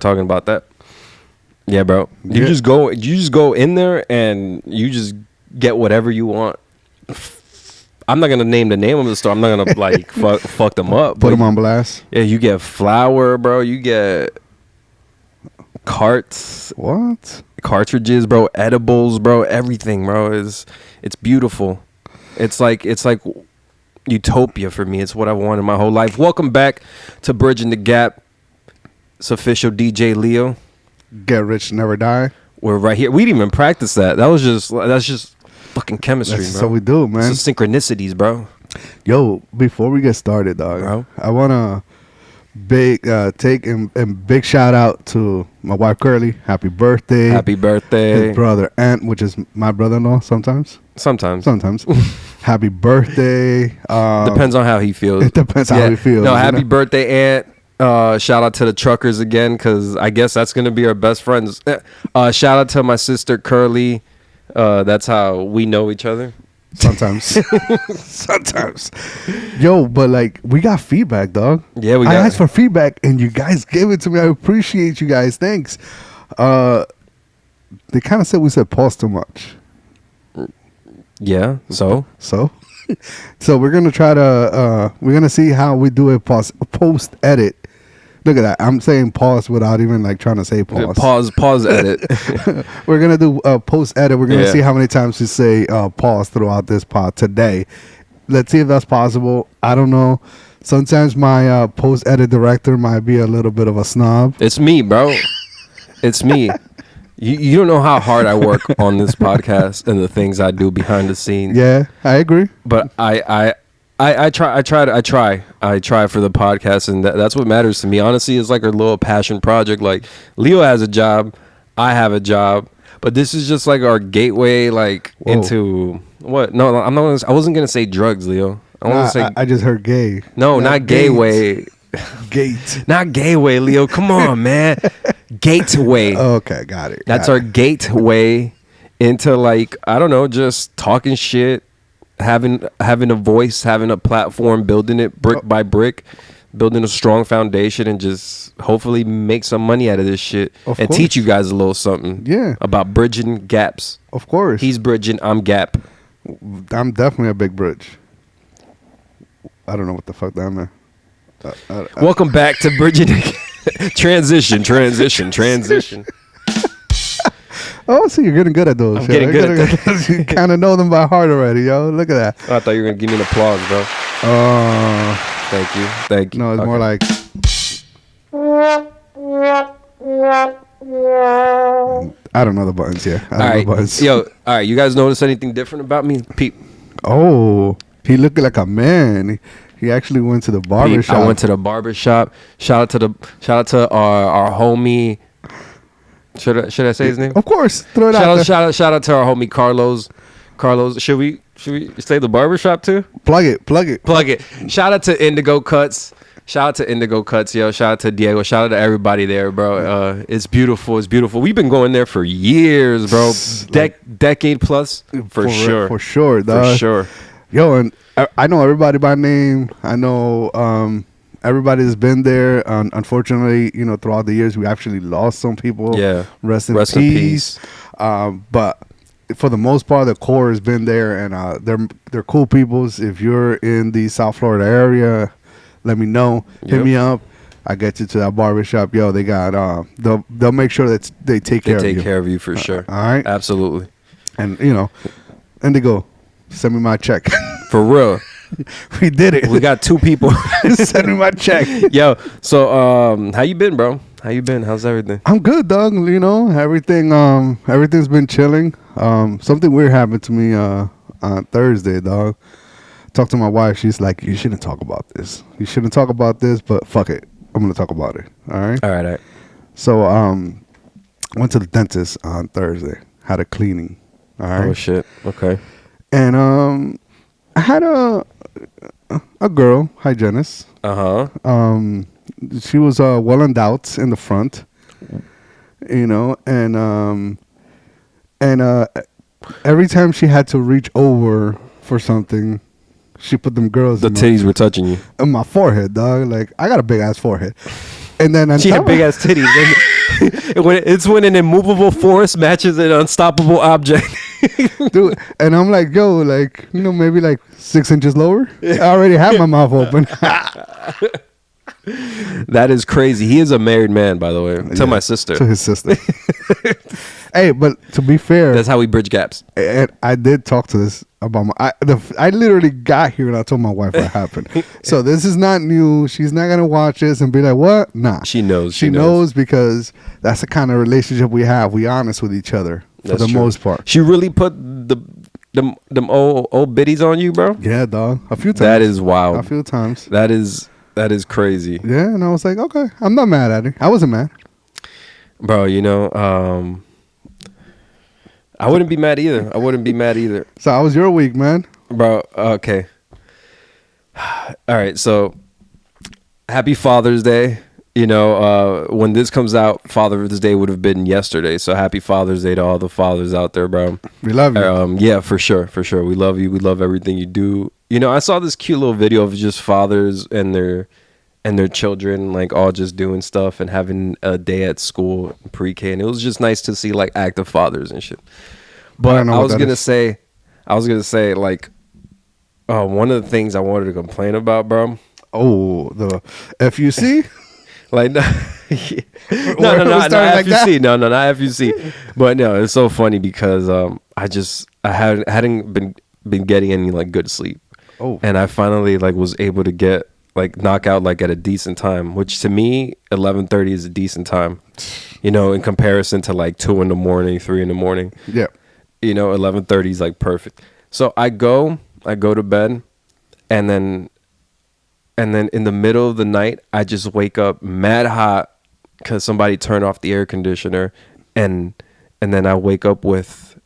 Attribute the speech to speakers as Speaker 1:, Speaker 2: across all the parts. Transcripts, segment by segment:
Speaker 1: talking about that. Yeah, bro. You just go in there and you just get whatever you want. I'm not gonna name the name of the store. I'm not gonna like fuck them up.
Speaker 2: Put them on blast.
Speaker 1: Yeah, you get flour, bro. You get carts.
Speaker 2: What?
Speaker 1: Cartridges, bro. Edibles, bro. Everything, bro. It's beautiful. It's like utopia for me. It's what I wanted my whole life. Welcome back to Bridgin the Gap. It's official DJ Leo.
Speaker 2: Get rich, never die.
Speaker 1: We're right here. We didn't even practice that. That's just fucking chemistry,
Speaker 2: That's
Speaker 1: bro.
Speaker 2: what we do, man.
Speaker 1: It's synchronicities, bro.
Speaker 2: Yo, before we get started, dog,
Speaker 1: bro,
Speaker 2: I wanna take and big shout out to my wife Curly. Happy birthday.
Speaker 1: Happy birthday.
Speaker 2: His brother Ant, which is my brother-in-law sometimes. Happy birthday.
Speaker 1: Depends on how he feels.
Speaker 2: It depends how he feels.
Speaker 1: No, happy birthday, Ant. Shout out to the truckers again, because I guess that's going to be our best friends. Shout out to my sister Curly. That's how we know each other.
Speaker 2: Sometimes. Yo, but like, we got feedback, dog.
Speaker 1: Yeah, I
Speaker 2: asked for feedback and you guys gave it to me. I appreciate you guys. Thanks. They kind of said we said pause too much.
Speaker 1: Yeah, so
Speaker 2: we're going to try to we're going to see how we do a post edit. Look at that. I'm saying pause without even like trying to say pause.
Speaker 1: Pause edit.
Speaker 2: We're going to do a post edit. We're going to see how many times we say pause throughout this pod today. Let's see if that's possible. I don't know. Sometimes my post edit director might be a little bit of a snob.
Speaker 1: It's me, bro. It's me. You don't know how hard I work on this podcast and the things I do behind the scenes.
Speaker 2: Yeah, I agree.
Speaker 1: But I try for the podcast, and that's what matters to me. Honestly, it's like a little passion project. Like, Leo has a job, I have a job, but this is just like our gateway, like into what? No, I'm not. I wasn't gonna say drugs, Leo.
Speaker 2: I just heard gay.
Speaker 1: No, not gay way.
Speaker 2: Gate.
Speaker 1: Not gay way, Leo. Come on, man. Gateway.
Speaker 2: Okay, got it.
Speaker 1: That's our gateway into, like, I don't know, just talking shit, having a voice, having a platform, building it brick by brick, building a strong foundation, and just hopefully make some money out of this shit and teach you guys a little something.
Speaker 2: Yeah. About
Speaker 1: bridging gaps.
Speaker 2: Of course.
Speaker 1: He's bridging, I'm gap.
Speaker 2: I'm definitely a big bridge. I don't know what the fuck that meant.
Speaker 1: Welcome back to Bridgin. Transition.
Speaker 2: Oh, so you're getting good at those.
Speaker 1: I'm getting good at those.
Speaker 2: You kind of know them by heart already, yo. Look at that.
Speaker 1: I thought you were going to give me an applause, bro. Thank you.
Speaker 2: No, it's more like... I don't know the buttons, yeah. I don't know the buttons.
Speaker 1: Yo, all right, you guys notice anything different about me? Peep.
Speaker 2: Oh, he looked like a man. He actually went to the barber shop.
Speaker 1: I went to the barber shop. Shout out to our homie. Should I say his name?
Speaker 2: Of course. Throw it out there.
Speaker 1: Shout out to our homie Carlos. Should we say the barber shop too?
Speaker 2: Plug it.
Speaker 1: Shout out to Indigo Cuts. Yo. Shout out to Diego. Shout out to everybody there, bro. It's beautiful. We've been going there for years, bro. Decade plus for sure.
Speaker 2: For sure, dog.
Speaker 1: For sure.
Speaker 2: Yo, and I know everybody by name. I know everybody that's been there. Unfortunately, throughout the years, we actually lost some people.
Speaker 1: Yeah.
Speaker 2: Rest in peace. But for the most part, the core has been there, and they're cool peoples. If you're in the South Florida area, let me know. Hit me up. I get you to that barbershop. Yo, they got they'll make sure that they take care of you.
Speaker 1: They take care of you for sure.
Speaker 2: All right.
Speaker 1: Absolutely.
Speaker 2: And Indigo, send me my check.
Speaker 1: For real.
Speaker 2: We did it.
Speaker 1: We got 2 people.
Speaker 2: Send me my check.
Speaker 1: Yo, so how you been, bro? How you been? How's everything?
Speaker 2: I'm good, dog. Everything's been chilling. Something weird happened to me on Thursday, dog. Talked to my wife. She's like, you shouldn't talk about this. But fuck it. I'm going to talk about it. All right? So went to the dentist on Thursday. Had a cleaning. All right?
Speaker 1: Oh, shit. Okay.
Speaker 2: And I had a girl hygienist. She was well endowed in the front, and every time she had to reach over for something, she put them girls.
Speaker 1: The titties were touching you
Speaker 2: on my forehead, dog. Like, I got a big ass forehead, and then
Speaker 1: she had big ass titties. It's when an immovable force matches an unstoppable object.
Speaker 2: Dude, and I'm like, yo, like, you know, maybe like 6 inches lower. I already have my mouth open.
Speaker 1: That is crazy. He is a married man, by the way, to my sister.
Speaker 2: To his sister. Hey, but to be fair,
Speaker 1: that's how we bridge gaps.
Speaker 2: And I did talk to this about I literally got here and I told my wife what happened. So this is not new. She's not gonna watch this and be like, "What?" Nah,
Speaker 1: she knows.
Speaker 2: She knows because that's the kind of relationship we have. We honest with each other for the most part.
Speaker 1: She really put them old biddies on you, bro.
Speaker 2: Yeah, dog. A few times.
Speaker 1: That is wild.
Speaker 2: A few times.
Speaker 1: That is crazy.
Speaker 2: Yeah, and I was like, okay, I'm not mad at it. I wasn't mad,
Speaker 1: bro. You know, I wouldn't be mad either.
Speaker 2: So how was your week, man?
Speaker 1: Bro, okay. All right, so happy Father's Day. You know, when this comes out, Father's Day would have been yesterday. So happy Father's Day to all the fathers out there, bro.
Speaker 2: We love you.
Speaker 1: Yeah, for sure. We love you. We love everything you do. You know, I saw this cute little video of just fathers and their children, like, all just doing stuff and having a day at school, pre-K, and it was just nice to see, like, active fathers and shit. But I was gonna say, like, one of the things I wanted to complain about, bro.
Speaker 2: Oh, the FUC.
Speaker 1: Like, no, not FUC. No, not FUC. But no, it's so funny because I hadn't been getting any, like, good sleep.
Speaker 2: Oh, and
Speaker 1: I finally, like, was able to get, like, knock out, like, at a decent time, which to me 11:30 is a decent time, you know, in comparison to, like, 2 a.m, 3 a.m.
Speaker 2: Yeah,
Speaker 1: you know, 11:30 is, like, perfect. So I go to bed, and then in the middle of the night I just wake up mad hot because somebody turned off the air conditioner, and then I wake up with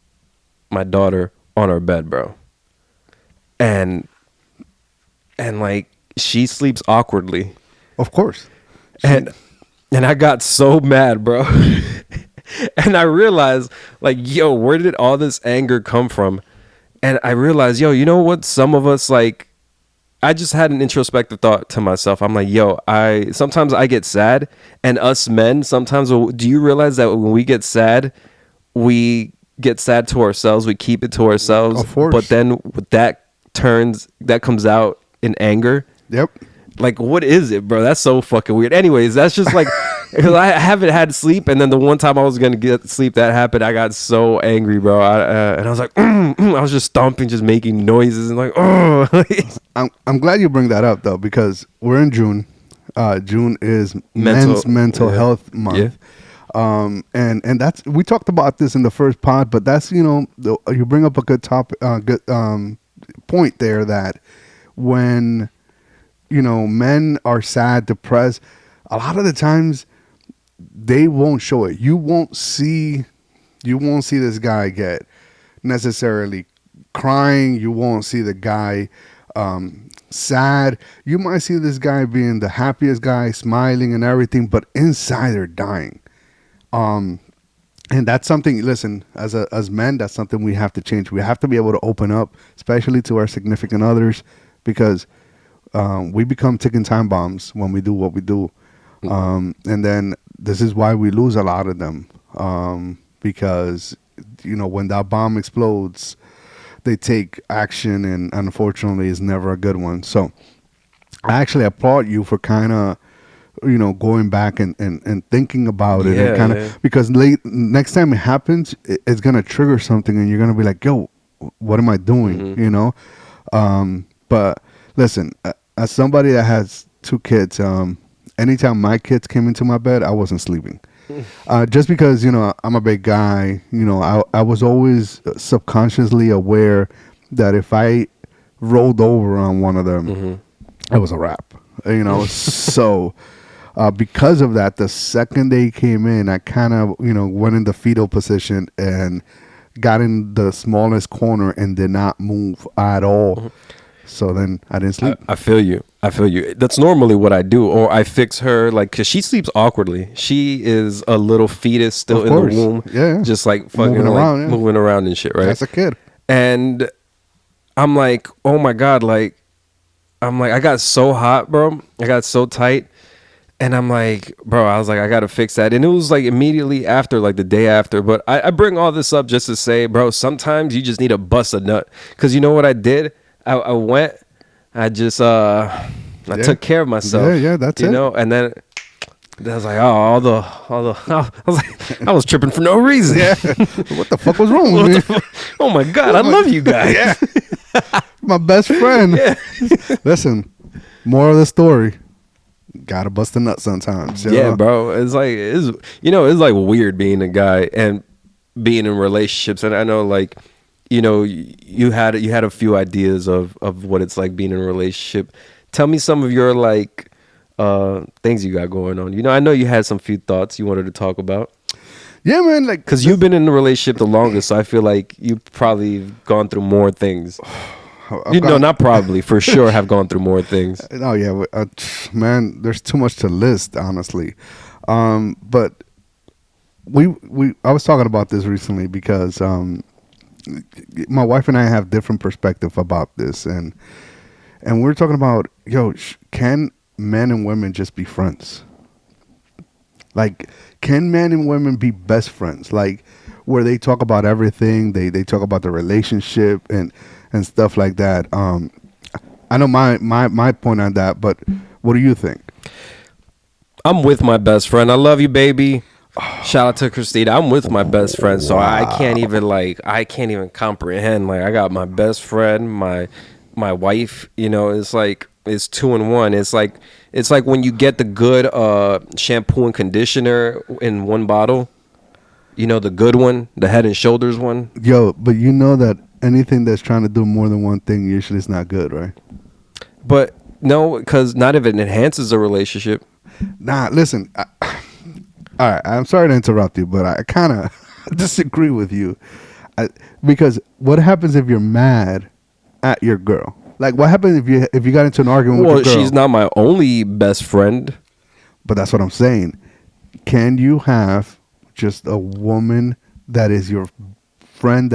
Speaker 1: my daughter on our bed, bro, and like, she sleeps awkwardly,
Speaker 2: of course,
Speaker 1: and I got so mad, bro. And I realized, like, yo, where did all this anger come from? And I realized, yo, you know what? Some of us, like, I just had an introspective thought to myself. I'm like, yo, sometimes I get sad, and us men, sometimes, do you realize that when we get sad, we get sad to ourselves, we keep it to ourselves,
Speaker 2: of course.
Speaker 1: But then that comes out in anger.
Speaker 2: Yep.
Speaker 1: Like, what is it, bro? That's so fucking weird. Anyways, that's just like, because I haven't had sleep, and then the one time I was gonna get sleep that happened, I got so angry, bro. And I was like, I was just stomping, just making noises, and like, oh.
Speaker 2: I'm glad you bring that up though, because we're in June. June is Men's Mental Health Month. Yeah. And that's, we talked about this in the first pod, but that's, you know, you bring up a good topic, good point there, that when, you know, men are sad, depressed, a lot of the times they won't show it. You won't see this guy get necessarily crying. You won't see the guy sad. You might see this guy being the happiest guy, smiling and everything, but inside they're dying. And that's something, listen, as men, that's something we have to change. We have to be able to open up, especially to our significant others, because we become ticking time bombs when we do what we do. And then this is why we lose a lot of them, because, you know, when that bomb explodes, they take action, and unfortunately it's never a good one. So I actually applaud you for kind of, you know, going back and thinking about it, and kind of, because next time it happens, it's going to trigger something, and you're going to be like, yo, what am I doing? You know? But listen, as somebody that has 2 kids, anytime my kids came into my bed, I wasn't sleeping. Just because, you know, I'm a big guy, you know, I was always subconsciously aware that if I rolled over on one of them, it was a wrap, you know. So because of that, the second they came in, I kind of, you know, went in the fetal position and got in the smallest corner and did not move at all. So then I didn't sleep.
Speaker 1: I feel you. That's normally what I do. Or I fix her, like, because she sleeps awkwardly. She is a little fetus still in the womb.
Speaker 2: Yeah.
Speaker 1: Just like fucking moving around and shit, right?
Speaker 2: That's a kid.
Speaker 1: And I'm like, oh my God, like, I got so hot, bro. I got so tight. And I'm like, bro, I was like, I gotta fix that. And it was like immediately after, like the day after. But I bring all this up just to say, bro, sometimes you just need to bust a nut. Cause you know what I did? I went, I just I took care of myself.
Speaker 2: Yeah, that's it.
Speaker 1: You know, and then I was like, oh, I was like, I was tripping for no reason.
Speaker 2: Yeah. What the fuck was wrong with me?
Speaker 1: Oh my God, I love you guys.
Speaker 2: Yeah. My best friend.
Speaker 1: Yeah.
Speaker 2: Listen, moral of the story. Gotta bust a nut sometimes.
Speaker 1: Yeah, bro. It's like weird being a guy and being in relationships. And I know, like, you had a few ideas of what it's like being in a relationship. Tell me some of your like things you got going on. I know you had some few thoughts you wanted to talk about.
Speaker 2: Yeah, man. Like,
Speaker 1: because you've been in a relationship the longest, so I feel like you've probably gone through more things. Not probably, for sure, have gone through more things.
Speaker 2: Oh yeah, man. There's too much to list, honestly. But I was talking about this recently because my wife and I have different perspective about this, and we're talking about, can men and women just be friends? Like, can men and women be best friends? Like, where they talk about everything, they talk about the relationship and stuff like that. I know my point on that, but what do you think?
Speaker 1: I'm with my best friend. I love you, baby. Shout out to Christina. I'm with my best friend, so wow. I can't even comprehend. Like, I got my best friend, my wife. It's like it's 2 in 1. It's like when you get the good shampoo and conditioner in one bottle. The good one, the Head and Shoulders one.
Speaker 2: Yo, but you know that anything that's trying to do more than one thing usually is not good, right?
Speaker 1: But no, because not if it enhances a relationship.
Speaker 2: Nah, listen. All right, I'm sorry to interrupt you, but I kind of disagree with you. Because what happens if you're mad at your girl? Like, what happens if you got into an argument with your girl?
Speaker 1: Well, she's not my only best friend.
Speaker 2: But that's what I'm saying. Can you have just a woman that is your friend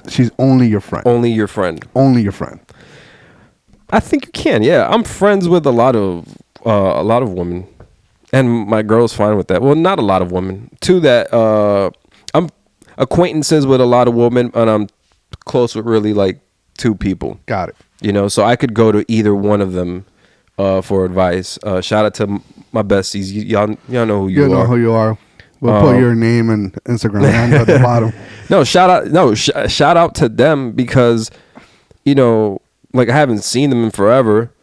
Speaker 2: she's only your friend?
Speaker 1: Only your friend.
Speaker 2: Only your friend.
Speaker 1: I think you can. Yeah, I'm friends with a lot of women, and my girl's fine with that. Well, not a lot of women. To that, I'm acquaintances with a lot of women, and I'm close with really like 2 people.
Speaker 2: Got it.
Speaker 1: So I could go to either one of them for advice. Shout out to my besties. Y'all know who you are.
Speaker 2: You know who you are. We'll put your name and Instagram handle at the bottom.
Speaker 1: No, shout out to them because, like, I haven't seen them in forever,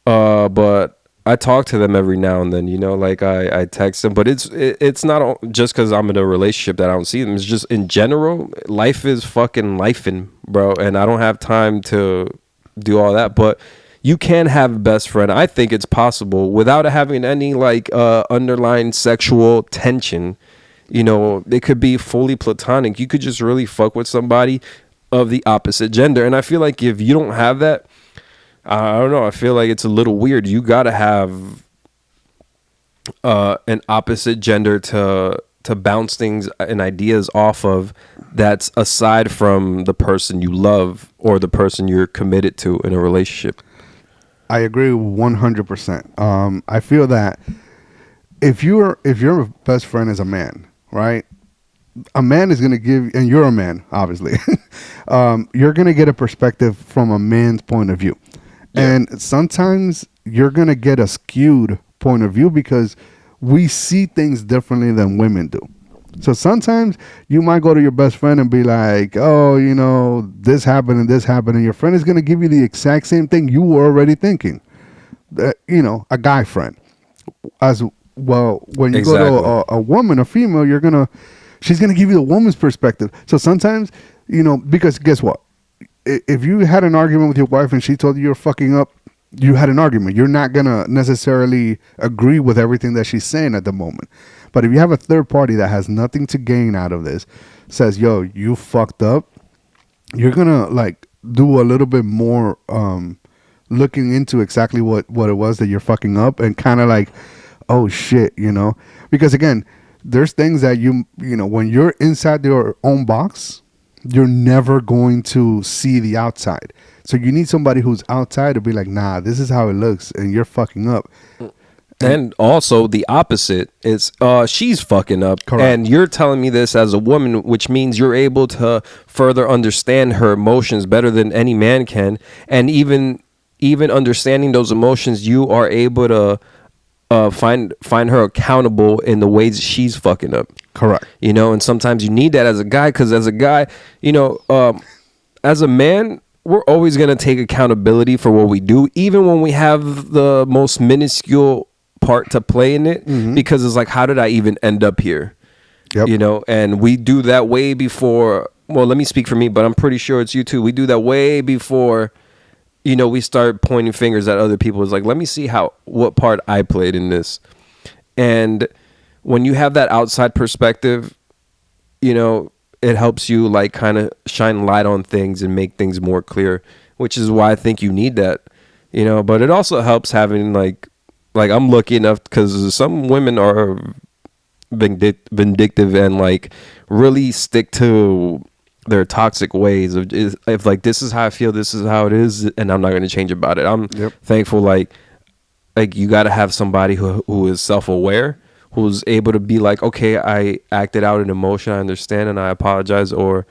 Speaker 1: but I talk to them every now and then. Like I text them, but it's not just because I'm in a relationship that I don't see them. It's just in general, life is fucking lifing, bro, and I don't have time to do all that. But you can have a best friend. I think it's possible without having any like underlying sexual tension. It could be fully platonic. You could just really fuck with somebody of the opposite gender. And I feel like if you don't have that, I don't know, I feel like it's a little weird. You got to have an opposite gender to bounce things and ideas off of that's aside from the person you love or the person you're committed to in a relationship.
Speaker 2: I agree 100%. I feel that if your best friend is a man, right? A man is going to give, and you're a man, obviously. You're going to get a perspective from a man's point of view. Yeah. And sometimes you're going to get a skewed point of view because we see things differently than women do. So sometimes you might go to your best friend and be like, oh, this happened and this happened. And your friend is going to give you the exact same thing you were already thinking. A guy friend. As well, when you go to a woman, a female, she's going to give you the woman's perspective. So sometimes, because guess what? If you had an argument with your wife and she told you you're fucking up, you had an argument. You're not going to necessarily agree with everything that she's saying at the moment. But if you have a third party that has nothing to gain out of this, says, yo, you fucked up, you're going to like do a little bit more looking into exactly what it was that you're fucking up and kind of like, oh shit, Because again, there's things that when you're inside your own box, you're never going to see the outside. So you need somebody who's outside to be like, nah, this is how it looks, and you're fucking up.
Speaker 1: And also the opposite is she's fucking up.
Speaker 2: Correct.
Speaker 1: And you're telling me this as a woman, which means you're able to further understand her emotions better than any man can. And even understanding those emotions, you are able to find her accountable in the ways she's fucking up.
Speaker 2: Correct.
Speaker 1: You know, and sometimes you need that as a guy, because as a guy, you know, as a man, we're always going to take accountability for what we do, even when we have the most minuscule part to play in it, because it's like, how did I even end up here?
Speaker 2: Yep.
Speaker 1: You know, and we do that way before. Well, let me speak for me, but I'm pretty sure it's you too. We do that way before, you know, we start pointing fingers at other people. It's like, let me see what part I played in this. And when you have that outside perspective, you know, it helps you like kind of shine light on things and make things more clear, which is why I think you need that, you know. But it also helps having like I'm lucky enough, because some women are vindictive and like really stick to their toxic ways of, if like, this is how I feel, this is how it is, and I'm not going to change about it. I'm thankful like you got to have somebody who is self-aware, who's able to be like, okay, I acted out an emotion, I understand, and I apologize, or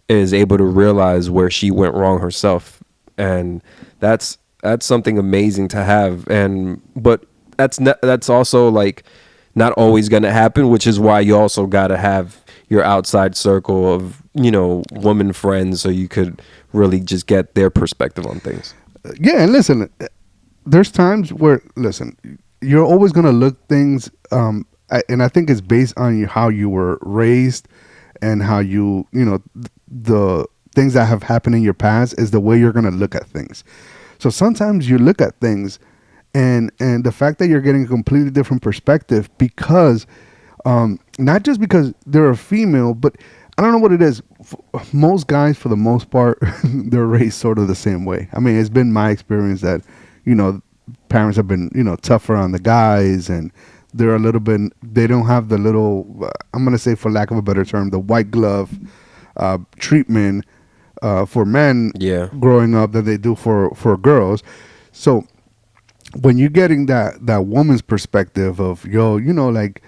Speaker 1: is able to realize where she went wrong herself. And that's something amazing to have. And but that's also like not always going to happen, which is why you also got to have your outside circle of, you know, woman friends, so you could really just get their perspective on things.
Speaker 2: Yeah, and listen, there's times where, listen, you're always going to look things, and I think it's based on how you were raised and how you know, the things that have happened in your past is the way you're going to look at things. So sometimes you look at things and the fact that you're getting a completely different perspective, because not just because they're a female, but I don't know what it is. Most guys, for the most part, they're raised sort of the same way. I mean, it's been my experience that, you know, parents have been, you know, tougher on the guys, and they're a little bit, they don't have the little, I'm going to say, for lack of a better term, the white glove treatment for men growing up that they do for girls. So when you're getting that woman's perspective of, yo, you know, like,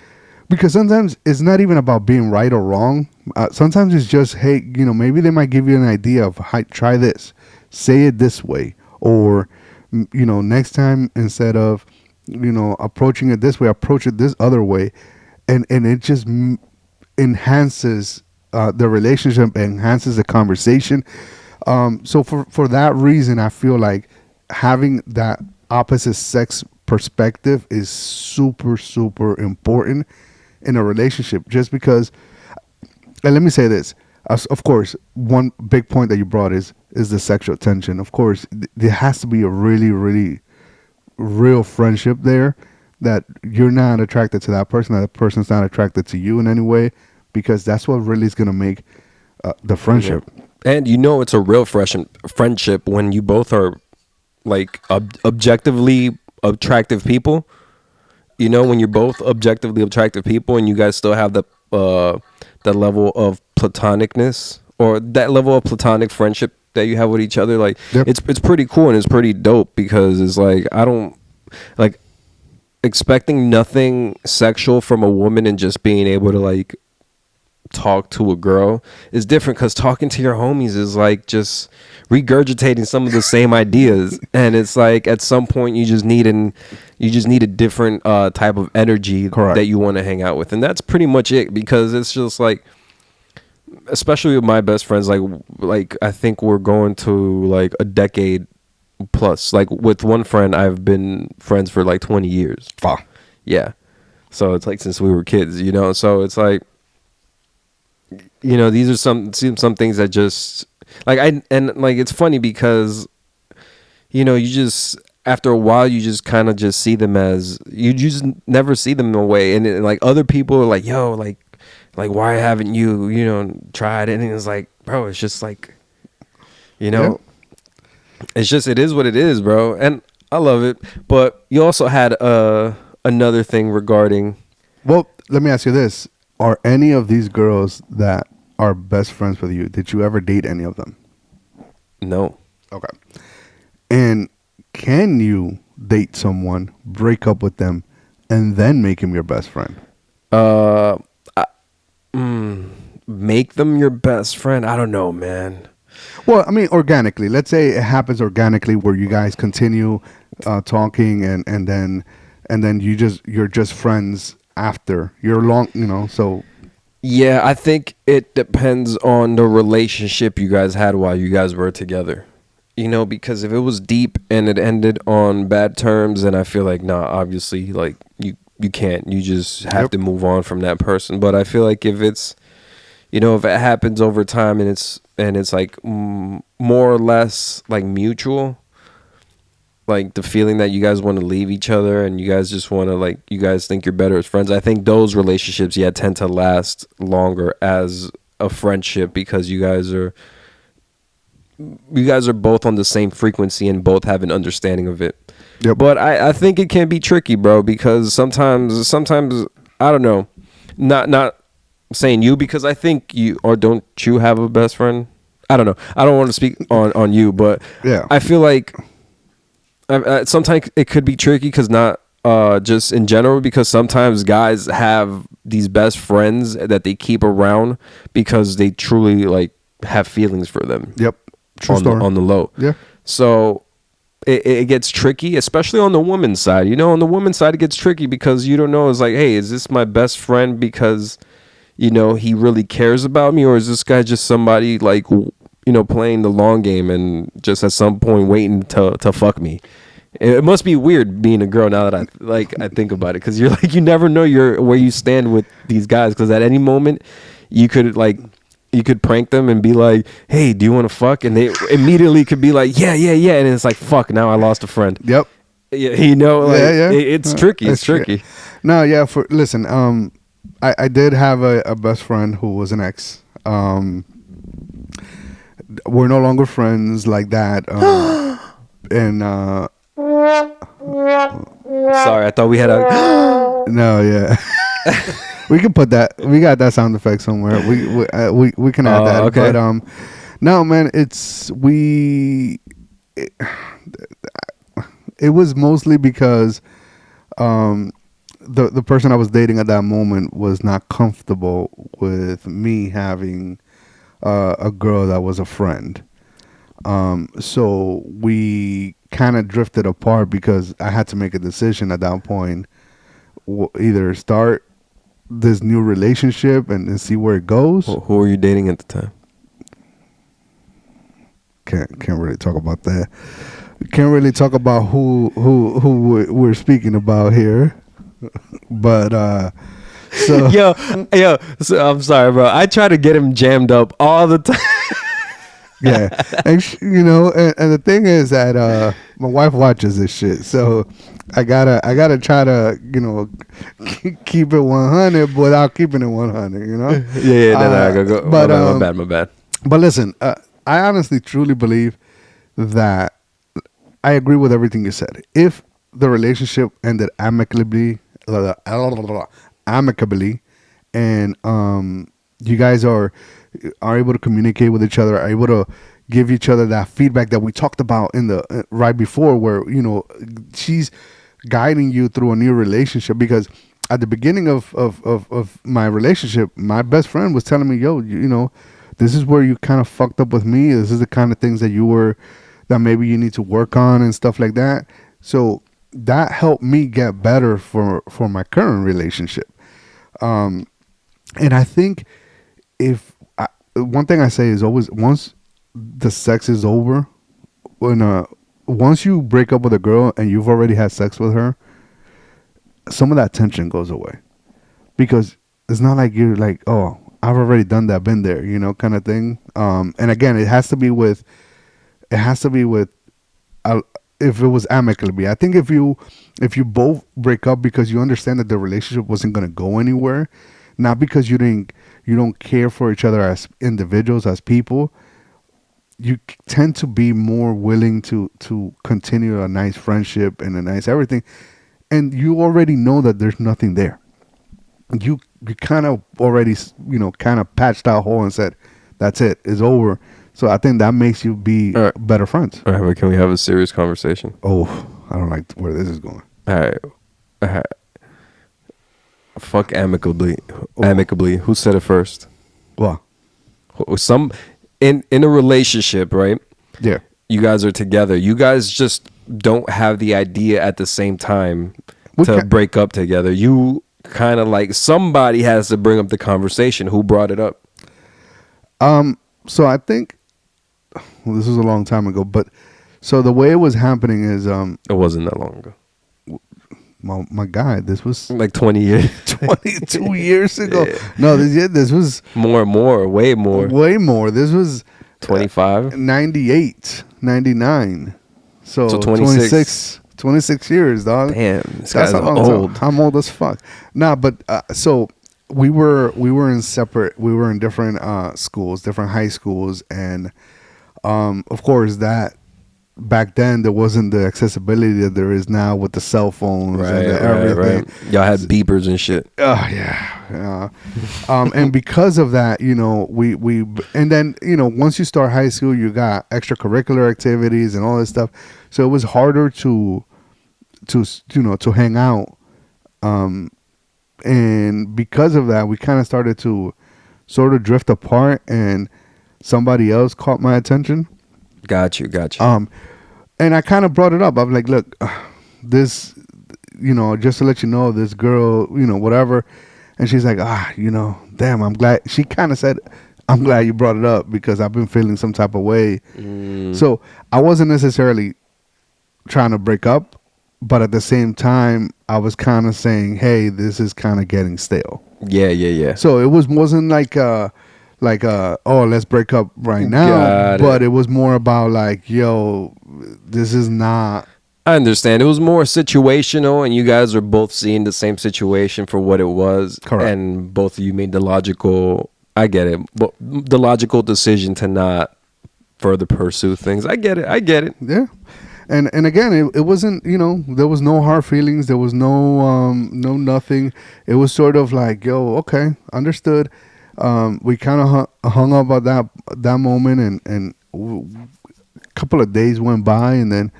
Speaker 2: because sometimes it's not even about being right or wrong. Sometimes it's just, hey, you know, maybe they might give you an idea of, hey, try this, say it this way, or, you know, next time, instead of, you know, approaching it this way, approach it this other way. And it just enhances the relationship, enhances the conversation. So for that reason, I feel like having that opposite sex perspective is super, super important in a relationship, just because. And let me say this, of course, one big point that you brought is the sexual tension. Of course, there has to be a really, really real friendship there, that you're not attracted to that person, that person's not attracted to you in any way, because that's what really is going to make the friendship.
Speaker 1: And you know, it's a real friendship when you both are like objectively attractive people. You know, when you're both objectively attractive people and you guys still have that level of platonicness, or that level of platonic friendship that you have with each other, like it's pretty cool, and it's pretty dope, because it's like, I don't like expecting nothing sexual from a woman and just being able to like talk to a girl is different, because talking to your homies is like just regurgitating some of the same ideas, and it's like at some point you just need a different type of energy that you want to hang out with, and that's pretty much it. Because it's just like, especially with my best friends, like I think we're going to like a decade plus. Like with one friend, I've been friends for like 20 years.
Speaker 2: Wow.
Speaker 1: Yeah. So it's like since we were kids, you know. So it's like, you know, these are some things that just like it's funny because, you know, you just, after a while you just kind of just see them as, you just never see them away, and like other people are like, yo, like why haven't you know, tried it? And it's like, bro, it's just like, you know, it's just, it is what it is, bro, and I love it. But you also had another thing regarding,
Speaker 2: well, let me ask you this. Are any of these girls that are best friends with you, did you ever date any of them?
Speaker 1: No.
Speaker 2: Okay. And can you date someone, break up with them, and then make him your best friend?
Speaker 1: Uh, I, make them your best friend. I don't know, man.
Speaker 2: Well, I mean, organically. Let's say it happens organically, where you guys continue talking, and then you're just friends after you're long. So
Speaker 1: Yeah, I think it depends on the relationship you guys had while you guys were together. Because if it was deep and it ended on bad terms, then I feel like, nah, obviously, like, you can't. You just have to move on from that person. But I feel like if it's, if it happens over time and it's like more or less like mutual, like the feeling that you guys want to leave each other and you guys just want to, like, you guys think you're better as friends, I think those relationships, tend to last longer as a friendship, because you guys are both on the same frequency and both have an understanding of it.
Speaker 2: Yep.
Speaker 1: But I think it can be tricky, bro, because sometimes I don't know, not saying you, because I think don't you have a best friend? I don't know. I don't want to speak on you, but
Speaker 2: yeah,
Speaker 1: I feel like sometimes it could be tricky, because not just in general, because sometimes guys have these best friends that they keep around because they truly, like, have feelings for them.
Speaker 2: Yep. True story.
Speaker 1: On the low.
Speaker 2: Yeah.
Speaker 1: So it gets tricky, especially on the woman's side. On the woman's side, it gets tricky because you don't know. It's like, hey, is this my best friend because, he really cares about me? Or is this guy just somebody, like, playing the long game and just at some point waiting to fuck me? It must be weird being a girl now that I think about it, because you're like, you never know where you stand with these guys, because at any moment you could prank them and be like, hey, do you want to fuck? And they immediately could be like, yeah. And it's like, fuck, now I lost a friend.
Speaker 2: Yep.
Speaker 1: Yeah, it's tricky. It's tricky.
Speaker 2: No, yeah. Listen, I did have a best friend who was an ex. We're no longer friends like that. And
Speaker 1: sorry, I thought we had a
Speaker 2: no, yeah. We can put that. We got that sound effect somewhere. We can add that.
Speaker 1: Okay.
Speaker 2: But no, man, it was mostly because the person I was dating at that moment was not comfortable with me having a girl that was a friend. So we kind of drifted apart because I had to make a decision at that point, either start this new relationship and see where it goes.
Speaker 1: Who were you dating at the time?
Speaker 2: Can't really talk about that. Can't really talk about who we're speaking about here. But so
Speaker 1: yo, so I'm sorry, bro. I try to get him jammed up all the time.
Speaker 2: Yeah, and and the thing is that my wife watches this shit, so I gotta try to keep it 100 without keeping it 100.
Speaker 1: No, go. But my bad.
Speaker 2: But listen, I honestly truly believe that I agree with everything you said. If the relationship ended amicably, and you guys are able to communicate with each other, are able to give each other that feedback that we talked about in the right before, where she's guiding you through a new relationship. Because at the beginning of my relationship, my best friend was telling me, yo, this is where you kind of fucked up with me. This is the kind of things that maybe you need to work on and stuff like that. So that helped me get better for my current relationship. And I think one thing I say is always, once the sex is over, once you break up with a girl and you've already had sex with her, some of that tension goes away, because it's not like you're like, oh, I've already done that, been there, kind of thing. And again, it has to be with if it was amicably. I think if you both break up because you understand that the relationship wasn't going to go anywhere, not because you don't care for each other as individuals, as people, you tend to be more willing to continue a nice friendship and a nice everything, and you already know that there's nothing there. you kind of already, kind of patched that hole and said, that's it, it's over. So I think that makes you be better friends.
Speaker 1: All right, but can we have a serious conversation?
Speaker 2: Oh, I don't like where this is going.
Speaker 1: All right. Fuck amicably. Amicably. Who said it first?
Speaker 2: What?
Speaker 1: Some in a relationship, right?
Speaker 2: Yeah.
Speaker 1: You guys are together. You guys just don't have the idea at the same time to break up together. You kind of like somebody has to bring up the conversation. Who brought it up?
Speaker 2: So I think this was a long time ago, but so the way it was happening is
Speaker 1: it wasn't that long ago.
Speaker 2: My guy, this was
Speaker 1: like 20 years
Speaker 2: 22 years ago.
Speaker 1: Yeah.
Speaker 2: No, this was
Speaker 1: way more.
Speaker 2: This was
Speaker 1: 25
Speaker 2: 98 99. So 26 years, dog.
Speaker 1: Damn, this guy's old.
Speaker 2: I'm old as fuck. Nah, but so we were in different schools, different high schools, and of course that back then there wasn't the accessibility that there is now with the cell phones and everything.
Speaker 1: Right. Y'all had beepers and shit.
Speaker 2: Oh yeah. And because of that, we and then once you start high school, you got extracurricular activities and all this stuff. So it was harder to hang out. And because of that, we kind of started to sort of drift apart, and somebody else caught my attention.
Speaker 1: Got you.
Speaker 2: And I kind of brought it up. I'm like, look, this, just to let you know, this girl, whatever. And she's like, damn, I'm glad. She kind of said, I'm glad you brought it up because I've been feeling some type of way. So I wasn't necessarily trying to break up, but at the same time, I was kind of saying, hey, this is kind of getting stale.
Speaker 1: Yeah.
Speaker 2: So it wasn't like, oh, let's break up right now. But it was more about like, yo, this is not.
Speaker 1: I understand. It was more situational, and you guys are both seeing the same situation for what it was.
Speaker 2: Correct.
Speaker 1: And both of you made the logical, I get it, but the logical decision to not further pursue things. I get it.
Speaker 2: Yeah. And again, it wasn't, there was no hard feelings. There was no nothing. It was sort of like, yo, okay, understood. We kind of hung up at that moment, and a couple of days went by, and then,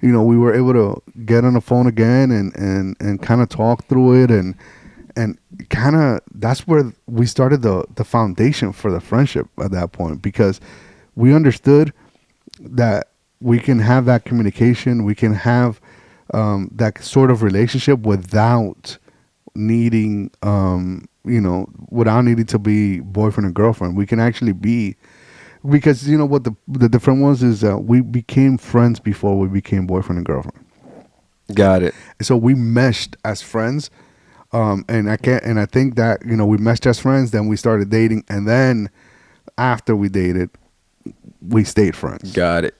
Speaker 2: we were able to get on the phone again and kind of talk through it, and kind of that's where we started the foundation for the friendship at that point, because we understood that we can have that communication, we can have that sort of relationship without needing without needing to be boyfriend and girlfriend. We can actually be, because what the difference was is we became friends before we became boyfriend and girlfriend.
Speaker 1: Got it.
Speaker 2: So we meshed as friends, and I think that we meshed as friends. Then we started dating, and then after we dated, we stayed friends.
Speaker 1: Got it.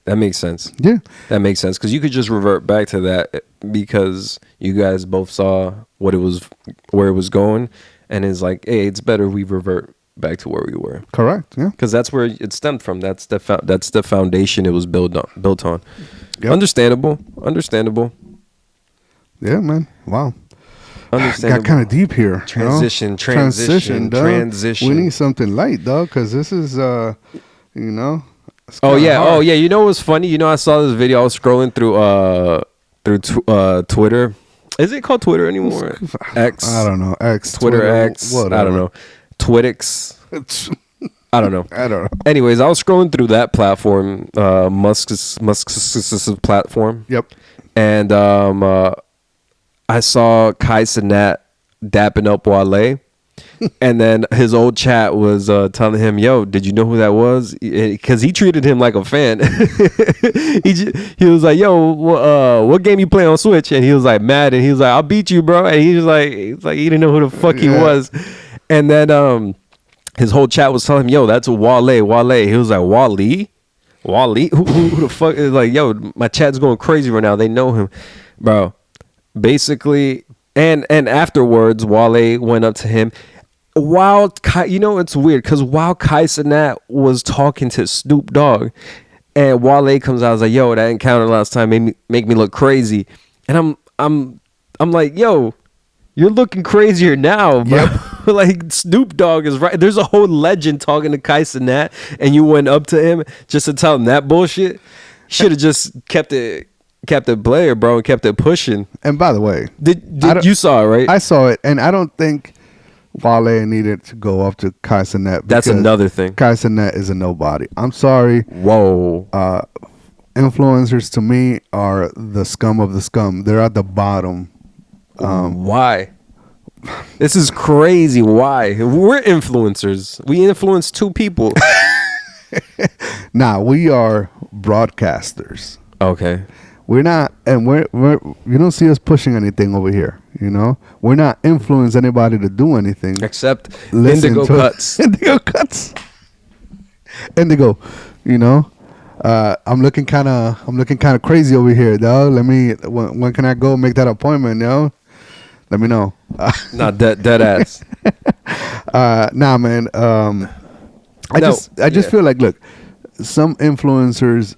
Speaker 1: That makes sense.
Speaker 2: Yeah,
Speaker 1: that makes sense, because you could just revert back to that because you guys both saw where it was going, and it's like, hey, it's better we revert back to where we were.
Speaker 2: Correct. Yeah,
Speaker 1: because that's where it stemmed from. That's the foundation it was built on. Yep. Understandable.
Speaker 2: Yeah, man. Wow.
Speaker 1: Understandable.
Speaker 2: Got kind of deep here.
Speaker 1: Transition.
Speaker 2: We need something light, dog, because this is
Speaker 1: Oh yeah. You know what's funny? I saw this video. I was scrolling through Twitter. Is it called Twitter anymore? X.
Speaker 2: I don't know.
Speaker 1: Twitter X. Whatever. I don't know. Twitix. I don't know. Anyways, I was scrolling through that platform, Musk's platform.
Speaker 2: Yep.
Speaker 1: And I saw Kai Cenat dapping up Wale. And then his old chat was telling him, yo, did you know who that was? Because he treated him like a fan. He was like, yo, what game you play on Switch? And he was like, Madden. He was like, I'll beat you, bro. And he was like he didn't know who the fuck he was. And then his whole chat was telling him, yo, that's Wale. He was like, Wale? Who the fuck is like, yo, my chat's going crazy right now. They know him, bro. Basically, and afterwards, Wale went up to him. While Kai, it's weird because while Kai Cenat was talking to Snoop Dogg, and Wale comes out, I was like, yo, that encounter last time make me look crazy. And I'm like, yo, You're looking crazier now, bro. Yep. Like Snoop Dogg is right. There's a whole legend talking to Kai Cenat, and you went up to him just to tell him that bullshit. Should have just kept it player, bro, and kept it pushing.
Speaker 2: And by the way,
Speaker 1: did you saw it, right?
Speaker 2: I saw it, and I don't think Wale needed to go up to Kai Cenat.
Speaker 1: That's another thing.
Speaker 2: Kai Cenat is a nobody. I'm sorry.
Speaker 1: Whoa.
Speaker 2: Influencers to me are the scum of the scum. They're at the bottom.
Speaker 1: Why? This is crazy. Why? We're influencers. We influence 2 people.
Speaker 2: Nah, we are broadcasters.
Speaker 1: Okay.
Speaker 2: We're not, and we're you don't see us pushing anything over here. You know, we're not influence anybody to do anything
Speaker 1: except Indigo Cuts.
Speaker 2: Indigo Cuts. Indigo. You know, I'm looking kind of crazy over here, dog. Let me. When can I go make that appointment, yo? Let me know.
Speaker 1: Not dead ass.
Speaker 2: Nah, man. I just feel like, look, some influencers,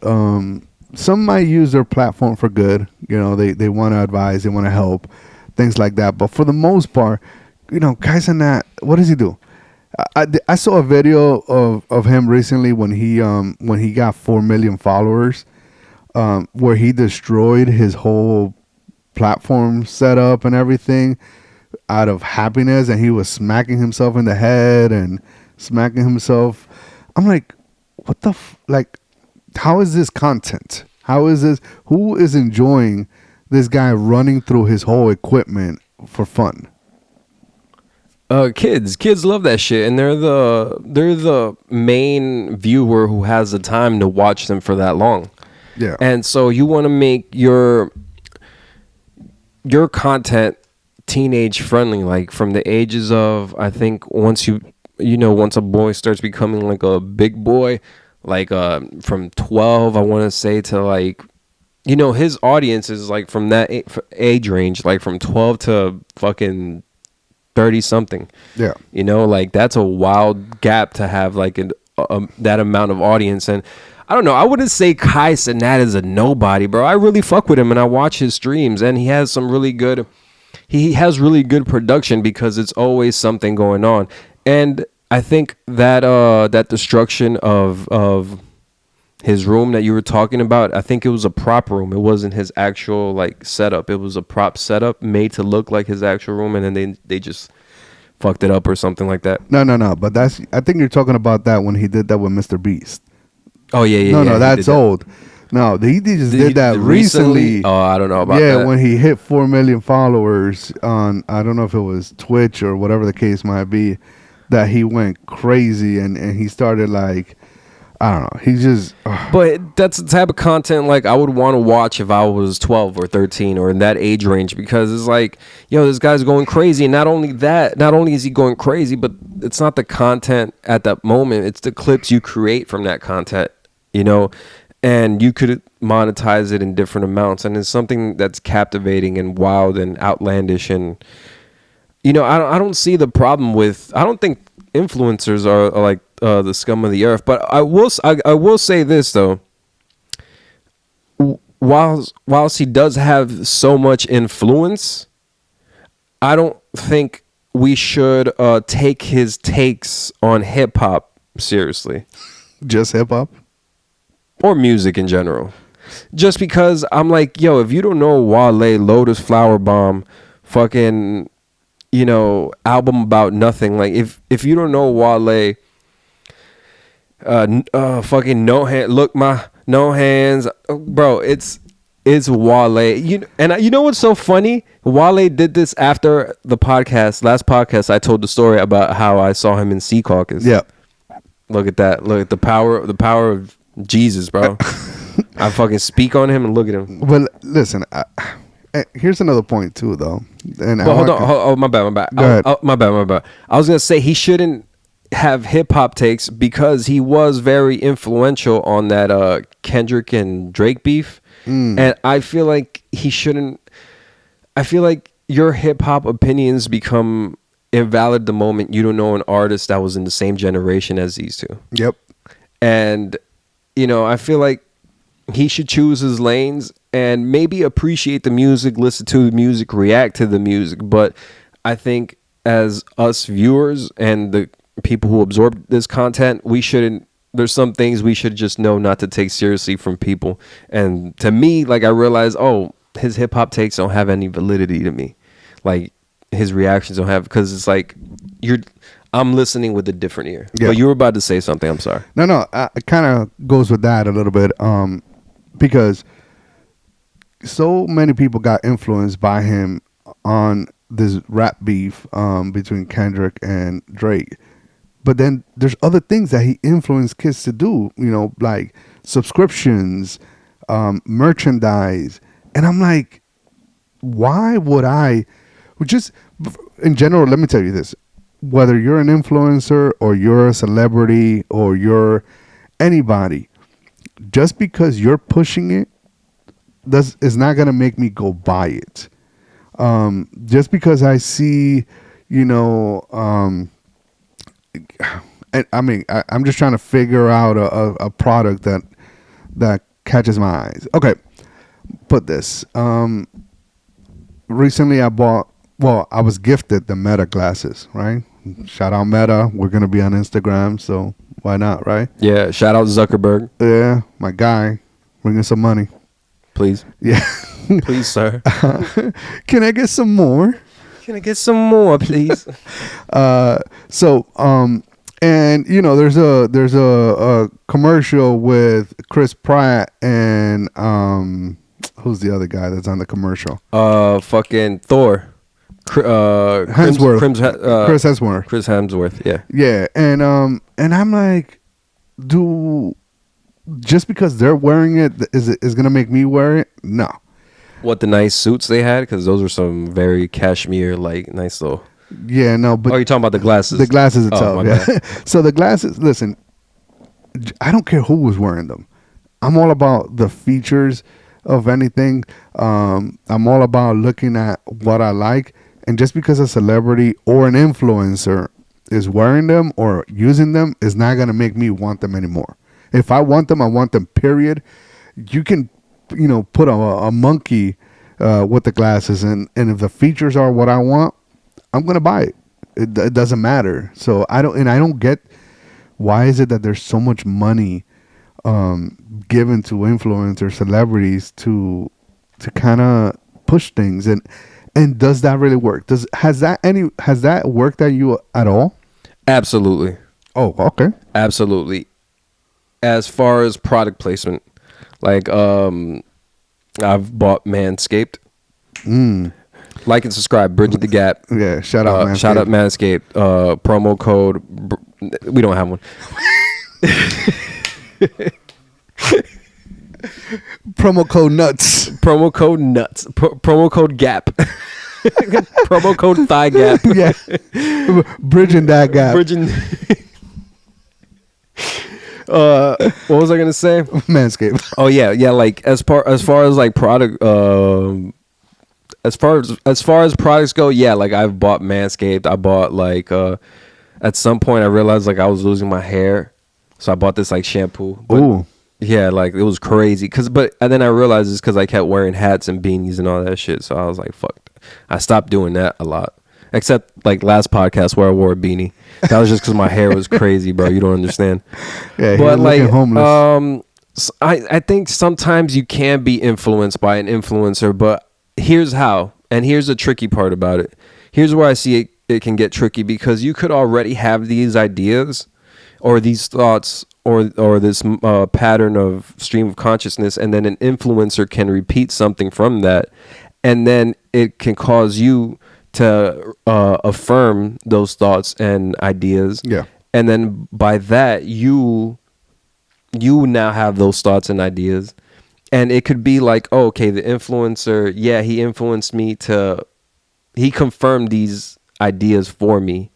Speaker 2: some might use their platform for good. You know, they want to advise, they want to help, things like that. But for the most part, you know, Kai Cenat, what does he do? I saw a video of him recently when he got 4 million followers, where he destroyed his whole platform setup and everything out of happiness, and he was smacking himself in the head and smacking himself. I'm like, what the like, how is this content? How is this? Who is enjoying this guy running through his whole equipment for fun?
Speaker 1: Kids love that shit, and they're the main viewer who has the time to watch them for that long.
Speaker 2: Yeah.
Speaker 1: And so you want to make your content teenage friendly, like from the ages of, I think once a boy starts becoming like a big boy, like from 12, I want to say, to like, you know, his audience is like from that age range, like from 12 to fucking 30 something.
Speaker 2: Yeah.
Speaker 1: You know, like that's a wild gap to have like that amount of audience. And I don't know, I wouldn't say Kai Cenat is a nobody, bro. I really fuck with him and I watch his streams, and he has really good production because it's always something going on. And I think that that destruction of his room that you were talking about, I think it was a prop room. It wasn't his actual like setup. It was a prop setup made to look like his actual room, and then they just fucked it up or something like that.
Speaker 2: No. But I think you're talking about that when he did that with Mr. Beast.
Speaker 1: Oh yeah.
Speaker 2: No, that's old. No, he just did that recently.
Speaker 1: Oh, I don't know about that.
Speaker 2: Yeah, when he hit 4 million followers on, I don't know if it was Twitch or whatever the case might be, that he went crazy and he started like, I don't know. He just.
Speaker 1: But that's the type of content like I would want to watch if I was 12 or 13 or in that age range, because it's like, yo, this guy's going crazy. And not only is he going crazy, but it's not the content at that moment. It's the clips you create from that content, you know, and you could monetize it in different amounts. And it's something that's captivating and wild and outlandish. And, you know, I don't see the problem with, I don't think influencers are like the scum of the earth, but I will say this though, whilst he does have so much influence, I don't think we should take his takes on hip hop seriously.
Speaker 2: Just hip hop
Speaker 1: or music in general. Just because I'm like, yo, if you don't know Wale, Lotus Flower Bomb, fucking, you know, album about nothing. Like if you don't know Wale, fucking no hand, look my no hands, bro. It's Wale. You know what's so funny? Wale did this after the last podcast. I told the story about how I saw him in Sea Caucus.
Speaker 2: Yeah.
Speaker 1: Look at that. Look at the power of Jesus, bro. I fucking speak on him and look at him.
Speaker 2: Well, listen. Here's another point too, though. And
Speaker 1: hold on. Oh, my bad.
Speaker 2: Go ahead.
Speaker 1: My bad. I was gonna say he shouldn't have hip hop takes because he was very influential on that Kendrick and Drake beef, and I feel like he shouldn't. I feel like your hip hop opinions become invalid the moment you don't know an artist that was in the same generation as these two.
Speaker 2: Yep.
Speaker 1: And you know, I feel like he should choose his lanes and maybe appreciate the music, listen to the music, react to the music. But I think as us viewers and the people who absorb this content, we shouldn't. There's some things we should just know not to take seriously from people. And to me, like I realized, oh, his hip hop takes don't have any validity to me. Like his reactions don't have, because it's like I'm listening with a different ear. Yeah. But you were about to say something. I'm sorry.
Speaker 2: No, it kind of goes with that a little bit, because so many people got influenced by him on this rap beef between Kendrick and Drake. But then there's other things that he influenced kids to do, like subscriptions, merchandise. And I'm like, why would I just, in general, let me tell you this, whether you're an influencer or you're a celebrity or you're anybody, just because you're pushing it is not going to make me go buy it. Just because I see, I mean, I'm just trying to figure out a product that catches my eyes. Okay, put this. Recently I was gifted the Meta glasses, right? Shout out Meta. We're going to be on Instagram, so why not, right?
Speaker 1: Yeah, shout out Zuckerberg.
Speaker 2: Yeah, my guy. Bring us some money.
Speaker 1: Please.
Speaker 2: Yeah.
Speaker 1: Please, sir.
Speaker 2: Can I get some more?
Speaker 1: Can I get some more, please?
Speaker 2: And there's a commercial with Chris Pratt and who's the other guy that's on the commercial?
Speaker 1: Fucking Thor.
Speaker 2: Hemsworth. Chris Hemsworth.
Speaker 1: Chris Hemsworth. Yeah.
Speaker 2: Yeah, and I'm like, just because they're wearing it is gonna make me wear it? No.
Speaker 1: What, the nice suits they had? Because those are some very cashmere, like, nice little.
Speaker 2: Yeah, no, but
Speaker 1: you're talking about the glasses.
Speaker 2: The glasses itself. Yeah. So the glasses. Listen, I don't care who was wearing them. I'm all about the features of anything. I'm all about looking at what I like, and just because a celebrity or an influencer is wearing them or using them is not gonna make me want them anymore. If I want them, I want them. Period. You can, put a monkey with the glasses, and if the features are what I want, I'm gonna buy it. It doesn't matter. So I don't get why is it that there's so much money given to influencers, celebrities to kind of push things, and does that really work? Has that worked at you at all?
Speaker 1: Absolutely.
Speaker 2: Oh, okay.
Speaker 1: Absolutely. As far as product placement, like I've bought Manscaped. Like and subscribe, Bridgin the Gap.
Speaker 2: Yeah, shout out Manscaped.
Speaker 1: Shout out Manscaped. Promo code. We don't have one.
Speaker 2: Promo code nuts.
Speaker 1: Promo code nuts. Promo code gap. Promo code thigh gap.
Speaker 2: Yeah. Bridgin that gap.
Speaker 1: Bridgin. What was I gonna say?
Speaker 2: Manscaped.
Speaker 1: Oh yeah. Like as far as like product. As far as products go, yeah, like I've bought Manscaped. I bought like at some point I realized like I was losing my hair, so I bought this like shampoo.
Speaker 2: Ooh.
Speaker 1: Yeah, like it was crazy. And then I realized it's because I kept wearing hats and beanies and all that shit. So I was like, fuck. I stopped doing that a lot. Except like last podcast where I wore a beanie. That was just because my hair was crazy, bro. You don't understand.
Speaker 2: Yeah,
Speaker 1: but like
Speaker 2: homeless.
Speaker 1: I think sometimes you can be influenced by an influencer, but here's how, and here's the tricky part about it. Here's where I see it can get tricky, because you could already have these ideas or these thoughts or this pattern of stream of consciousness, and then an influencer can repeat something from that, and then it can cause you to affirm those thoughts and ideas.
Speaker 2: Yeah.
Speaker 1: And then by that, you now have those thoughts and ideas. And it could be like, oh, okay, the influencer, yeah, he influenced me he confirmed these ideas for me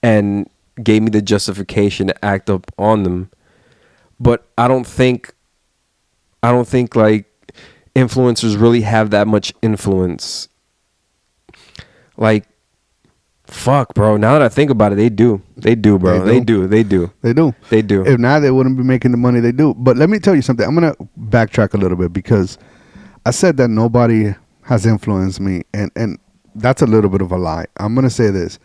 Speaker 1: and gave me the justification to act up on them. But I don't think like influencers really have that much influence. Like, fuck, bro. Now that I think about it, they do. They do, bro. They do.
Speaker 2: If not, they wouldn't be making the money they do. But let me tell you something. I'm going to backtrack a little bit, because I said that nobody has influenced me. And that's a little bit of a lie. I'm gonna say this: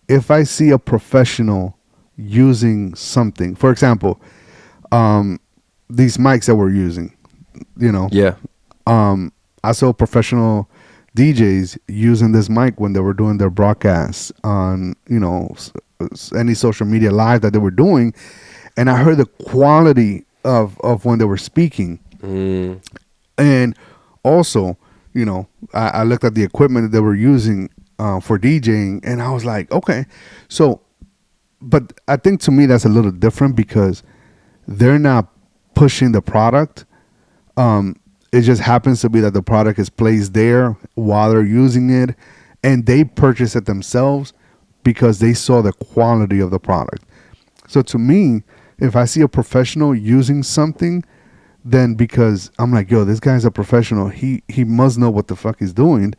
Speaker 2: if I see a professional using something, for example, these mics that we're using, you know,
Speaker 1: Yeah.
Speaker 2: I saw professional DJs using this mic when they were doing their broadcasts on, you know, any social media live that they were doing, and I heard the quality of when they were speaking, and also, you know, I looked at the equipment that they were using for DJing, and I was like, okay, so, but I think to me that's a little different because they're not pushing the product. It just happens to be that the product is placed there while they're using it, and they purchase it themselves because they saw the quality of the product. So to me, if I see a professional using something, then because I'm like, yo, this guy's a professional, he must know what the fuck he's doing,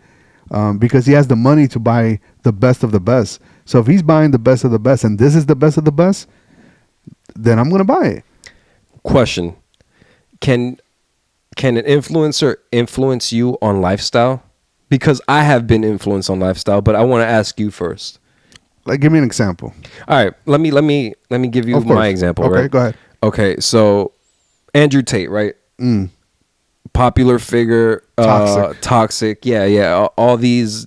Speaker 2: because he has the money to buy the best of the best. So if he's buying the best of the best, and this is the best of the best, then I'm gonna buy it.
Speaker 1: Question: Can an influencer influence you on lifestyle? Because I have been influenced on lifestyle, but I want to ask you first.
Speaker 2: Like, give me an example.
Speaker 1: All right, let me give you my example.
Speaker 2: Okay,
Speaker 1: right?
Speaker 2: go ahead.
Speaker 1: Okay, so Andrew Tate, right? Popular figure, toxic. Yeah. All these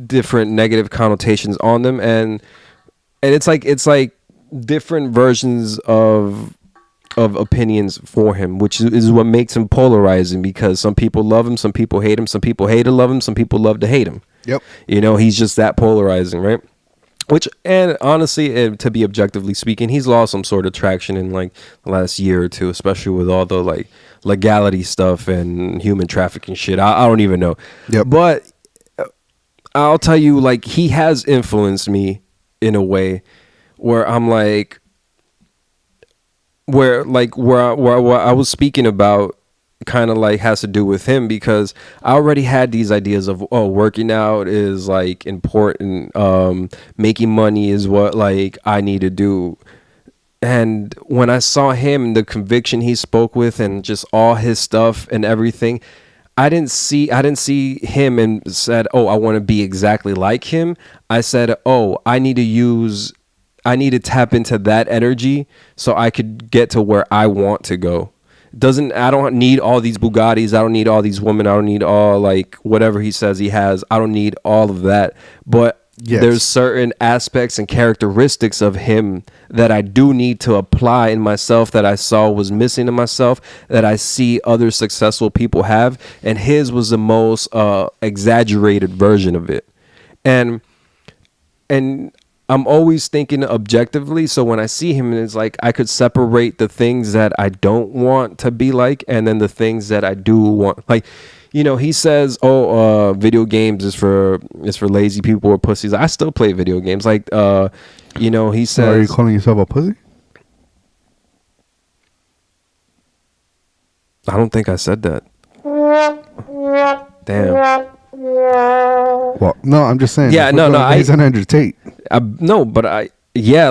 Speaker 1: different negative connotations on them, and it's like different versions of opinions for him, which is what makes him polarizing, because some people love him, some people hate him, some people hate to love him, some people love to hate him.
Speaker 2: Yep.
Speaker 1: You know, he's just that polarizing, right? Which, and honestly, to be objectively speaking, he's lost some sort of traction in like the last year or two, especially with all the like legality stuff and human trafficking shit. I don't even know.
Speaker 2: Yep.
Speaker 1: But I'll tell you, like, he has influenced me in a way where I'm like, where I was speaking about kind of like has to do with him, because I already had these ideas of, oh, working out is like important, making money is what like I need to do. And when I saw him, the conviction he spoke with and just all his stuff and everything, I didn't see him and said, oh, I want to be exactly like him. I said, oh, I need to tap into that energy so I could get to where I want to go. I don't need all these Bugattis. I don't need all these women. I don't need all like whatever he says he has. I don't need all of that. But there's certain aspects and characteristics of him that I do need to apply in myself, that I saw was missing in myself, that I see other successful people have. And his was the most exaggerated version of it. And I'm always thinking objectively. So when I see him, it's like I could separate the things that I don't want to be like, and then the things that I do want. Like, you know, he says, "Oh, video games is for lazy people or pussies." I still play video games. Like, you know, he says,
Speaker 2: "Are you calling yourself a pussy?"
Speaker 1: I don't think I said that. Damn.
Speaker 2: Well, no, I'm just saying.
Speaker 1: Yeah, no.
Speaker 2: He's an Andrew Tate.
Speaker 1: No, but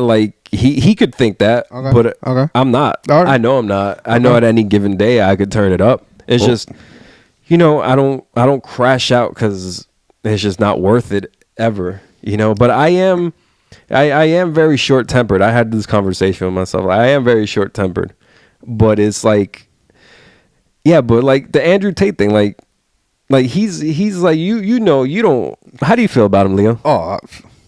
Speaker 1: like he could think that,
Speaker 2: okay.
Speaker 1: But
Speaker 2: okay.
Speaker 1: I'm not.
Speaker 2: Right.
Speaker 1: I know I'm not.
Speaker 2: Okay.
Speaker 1: I know at any given day I could turn it up. It's just, you know, I don't crash out because it's just not worth it ever. You know, but I am very short tempered. I had this conversation with myself. I am very short tempered, but it's like, yeah, but like the Andrew Tate thing, like he's like you know, you don't. How do you feel about him, Leo?
Speaker 2: Oh,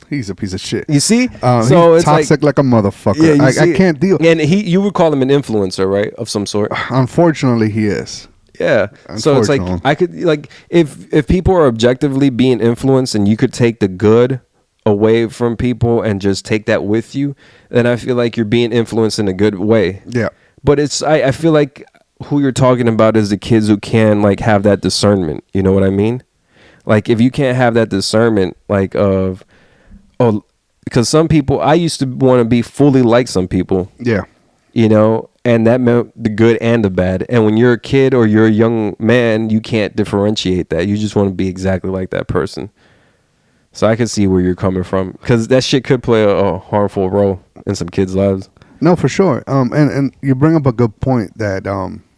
Speaker 2: he's a piece of shit.
Speaker 1: You see,
Speaker 2: so he's toxic like a motherfucker. Yeah, I can't deal.
Speaker 1: And you would call him an influencer, right, of some sort?
Speaker 2: Unfortunately, he is.
Speaker 1: Yeah. So it's like I could like if people are objectively being influenced, and you could take the good away from people and just take that with you, then I feel like you're being influenced in a good way.
Speaker 2: Yeah.
Speaker 1: But I feel like who you're talking about is the kids who can like have that discernment. You know what I mean? Like if you can't have that discernment, like of, oh, because some people, I used to want to be fully like some people.
Speaker 2: Yeah.
Speaker 1: You know, and that meant the good and the bad. And when you're a kid or you're a young man, you can't differentiate that. You just want to be exactly like that person. So I can see where you're coming from, because that shit could play a harmful role in some kids' lives.
Speaker 2: No, for sure. And you bring up a good point that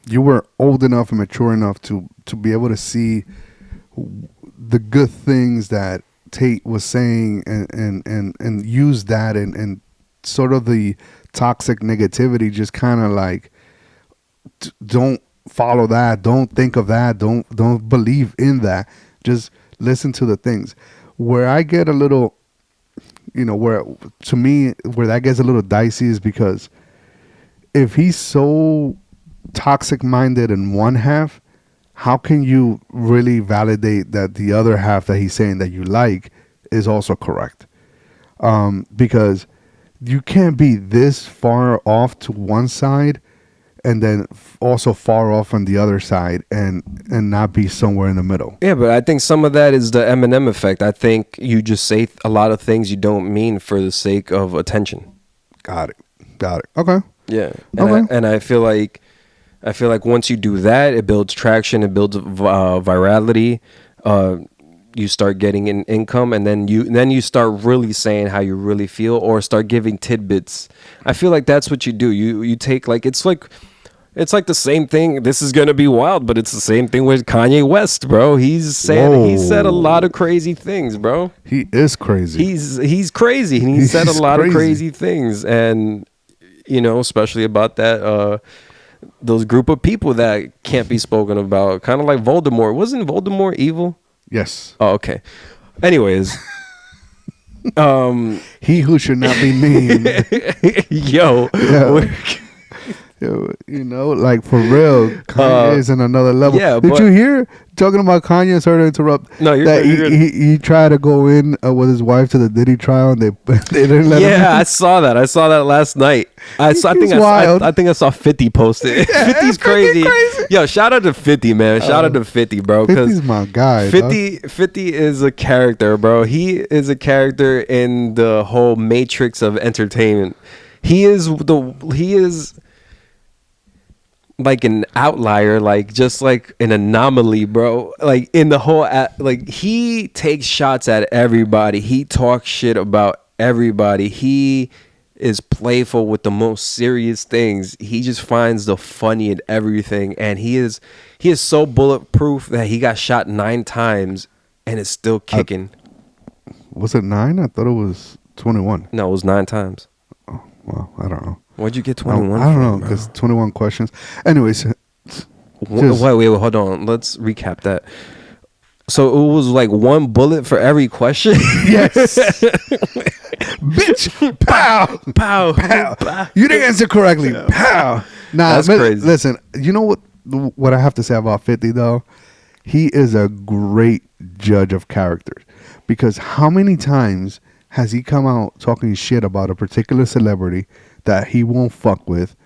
Speaker 2: you were old enough and mature enough to be able to see the good things that Tate was saying and use that and sort of the toxic negativity, just kind of like don't follow that, don't think of that, don't believe in that, just listen to the things. Where I get a little, where to me where that gets a little dicey is because if he's so toxic minded in one half, how can you really validate that the other half that he's saying that you like is also correct? Because you can't be this far off to one side and then also far off on the other side and not be somewhere in the middle.
Speaker 1: Yeah, but I think some of that is the Eminem effect. I think you just say a lot of things you don't mean for the sake of attention.
Speaker 2: Got it. Okay.
Speaker 1: Yeah. And I feel like once you do that, it builds traction, it builds virality. You start getting an income, and then you start really saying how you really feel, or start giving tidbits. I feel like that's what you do. You take it's like the same thing. This is gonna be wild, but it's the same thing with Kanye West, bro. He said a lot of crazy things, bro.
Speaker 2: He is crazy.
Speaker 1: He's crazy, and he said a lot of crazy things, and especially about that those group of people that can't be spoken about, kind of like Voldemort. Wasn't Voldemort evil?
Speaker 2: Yes.
Speaker 1: Oh, okay. Anyways,
Speaker 2: he who should not be named.
Speaker 1: Yo,
Speaker 2: like for real, Kanye is in another level. Yeah, did you hear talking about Kanye? Sorry to interrupt.
Speaker 1: No, you're good.
Speaker 2: He tried to go in with his wife to the Diddy trial, and they didn't let him.
Speaker 1: Yeah, I saw that last night. I think I saw 50 post it. 50's crazy. Yo, shout out to 50, man. Shout out to 50, bro.
Speaker 2: 50's my guy.
Speaker 1: 50 is a character, bro. He is a character in the whole matrix of entertainment. He is like an outlier, like just like an anomaly, bro. Like in the whole like he takes shots at everybody. He talks shit about everybody. He is playful with the most serious things. He just finds the funny in everything, and he is so bulletproof that he got shot 9 times and is still kicking.
Speaker 2: Was it 9? I thought it was 21.
Speaker 1: No, it was 9 times.
Speaker 2: Oh, well, I don't know.
Speaker 1: Why'd you get 21?
Speaker 2: I don't know, because 21 questions. Anyways.
Speaker 1: Wait, hold on. Let's recap that. So it was like 1 bullet for every question?
Speaker 2: Yes. Bitch. Pow.
Speaker 1: Pow.
Speaker 2: Pow. Pow. You didn't answer correctly. Pow. Nah, that's crazy. Listen, you know what I have to say about 50, though? He is a great judge of characters. Because how many times has he come out talking shit about a particular celebrity that he won't fuck with,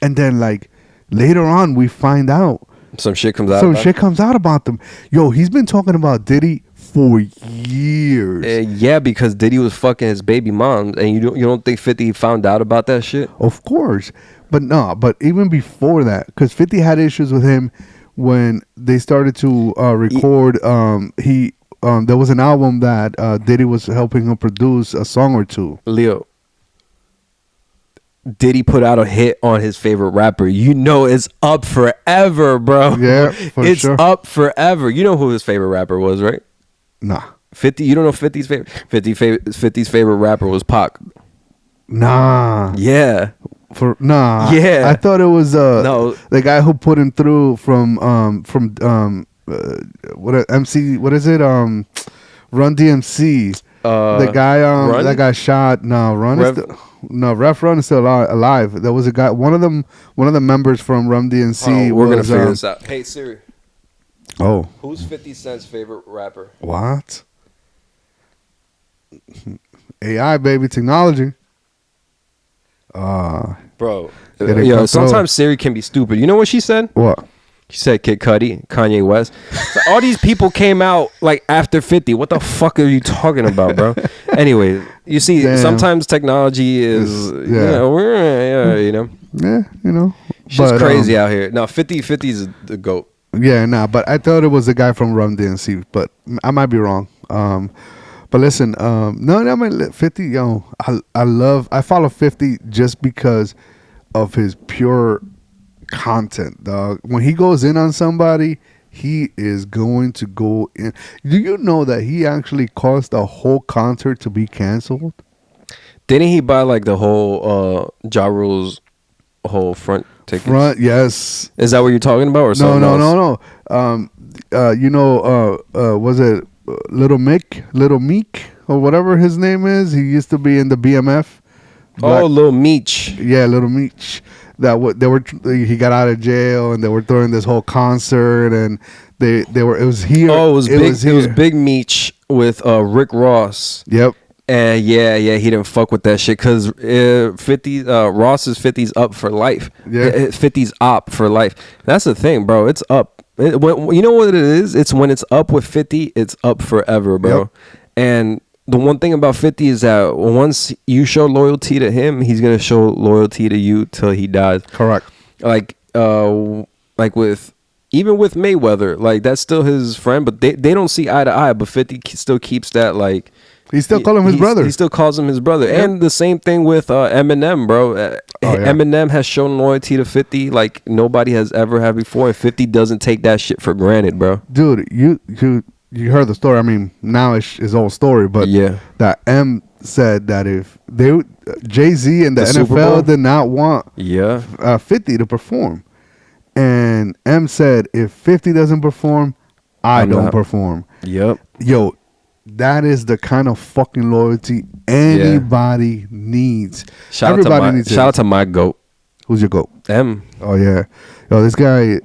Speaker 2: and then like later on we find out
Speaker 1: some shit comes out
Speaker 2: about them. Yo, he's been talking about Diddy for years.
Speaker 1: Yeah, because Diddy was fucking his baby mom, and you don't think 50 found out about that shit?
Speaker 2: Of course, but even before that, because 50 had issues with him when they started to record. There was an album that Diddy was helping him produce a song or two.
Speaker 1: Leo, Diddy put out a hit on his favorite rapper. It's up forever, bro.
Speaker 2: Yeah, for
Speaker 1: it's
Speaker 2: sure.
Speaker 1: up forever. You know who his favorite rapper was, right?
Speaker 2: Nah.
Speaker 1: 50. You don't know 50's favorite? 50's favorite rapper was Pac.
Speaker 2: Nah.
Speaker 1: Yeah.
Speaker 2: Yeah. I thought it was
Speaker 1: no,
Speaker 2: the guy who put him through from MC. What is it? Run DMC. The guy that got shot. No, Ref Run is still alive. There was a guy. One of the members from Run DMC.
Speaker 1: We're gonna figure this out. Hey Siri.
Speaker 2: Oh.
Speaker 1: Who's 50 Cent's favorite rapper?
Speaker 2: What? AI, baby, technology.
Speaker 1: Bro. Sometimes Siri can be stupid. You know what she said?
Speaker 2: What?
Speaker 1: She said Kid Cudi, Kanye West. So all these people came out like after 50. What the fuck are you talking about, bro? Anyway, you see, sometimes technology is, she's crazy out here. No, 50's the GOAT.
Speaker 2: Yeah, but I thought it was the guy from Run DMC, but I might be wrong. But listen, 50, yo, I follow 50 just because of his pure content, dog. When he goes in on somebody, he is going to go in. Do you know that he actually caused a whole concert to be canceled?
Speaker 1: Didn't he buy like the whole Ja Rule's whole front tickets?
Speaker 2: Front, yes.
Speaker 1: Is that what you're talking about, or
Speaker 2: No,
Speaker 1: something
Speaker 2: no,
Speaker 1: else?
Speaker 2: no. Was it Little Meek, or whatever his name is? He used to be in the BMF.
Speaker 1: Oh, Lil Meech.
Speaker 2: Yeah, Little Meech. He got out of jail, and they were throwing this whole concert, and they were. It was here.
Speaker 1: Oh, it was big.
Speaker 2: Was
Speaker 1: it was Big Meech with Rick Ross.
Speaker 2: Yep.
Speaker 1: And yeah, he didn't fuck with that shit because 50 Ross is 50's up for life.
Speaker 2: Yeah,
Speaker 1: 50's op for life. That's the thing, bro. It's up. You know what it is? It's when it's up with 50, it's up forever, bro.
Speaker 2: Yep.
Speaker 1: And the one thing about 50 is that once you show loyalty to him, he's gonna show loyalty to you till he dies.
Speaker 2: Correct.
Speaker 1: Like with even with Mayweather, like that's still his friend, but they don't see eye to eye. But 50 still keeps that like.
Speaker 2: He still call him his brother.
Speaker 1: He still calls him his brother. Yep. And the same thing with Eminem, bro. Eminem has shown loyalty to 50 like nobody has ever had before, and 50 doesn't take that shit for granted, bro.
Speaker 2: Dude, you heard the story. I mean, now it's his old story, but
Speaker 1: yeah,
Speaker 2: that M said that if Jay-Z and the NFL did not want 50 to perform, and M said if 50 doesn't perform, I don't perform.
Speaker 1: Yep.
Speaker 2: Yo, that is the kind of fucking loyalty anybody needs.
Speaker 1: Shout out to my GOAT.
Speaker 2: Who's your GOAT?
Speaker 1: M.
Speaker 2: Oh yeah. Yo, this guy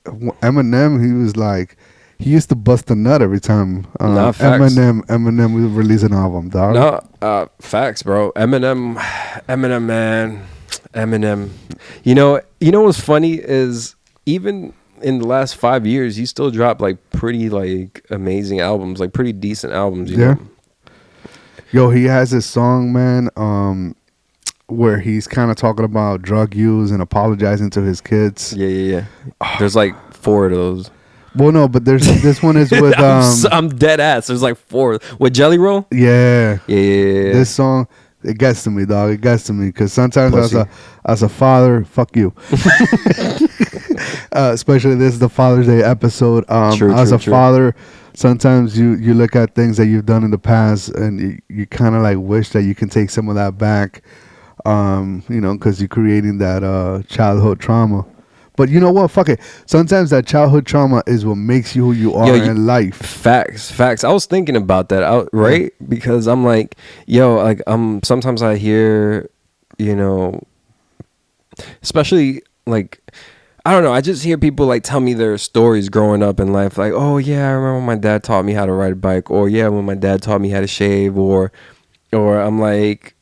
Speaker 2: Eminem, he was like, he used to bust a nut every time Eminem would release an album, dog.
Speaker 1: No, facts, bro. Eminem, man. Eminem. You know what's funny is even in the last 5 years, he still dropped like pretty like amazing albums, like pretty decent albums. You know?
Speaker 2: Yo, he has this song, man, where he's kind of talking about drug use and apologizing to his kids.
Speaker 1: Yeah. There's like 4 of those.
Speaker 2: Well, no, but this one is with
Speaker 1: I'm dead ass. There's like 4 with Jelly Roll.
Speaker 2: Yeah.
Speaker 1: This
Speaker 2: song, it gets to me, dog. It gets to me because sometimes as a father, fuck you. Especially this is the Father's Day episode. True, father, sometimes you look at things that you've done in the past and you kind of like wish that you can take some of that back, because you're creating that childhood trauma. But you know what? Fuck it. Sometimes that childhood trauma is what makes you who you are in life.
Speaker 1: Facts. I was thinking about that, right? Because I'm like, like sometimes I hear, especially like, I don't know. I just hear people like tell me their stories growing up in life. Like, oh yeah, I remember when my dad taught me how to ride a bike, or yeah, when my dad taught me how to shave, or I'm like,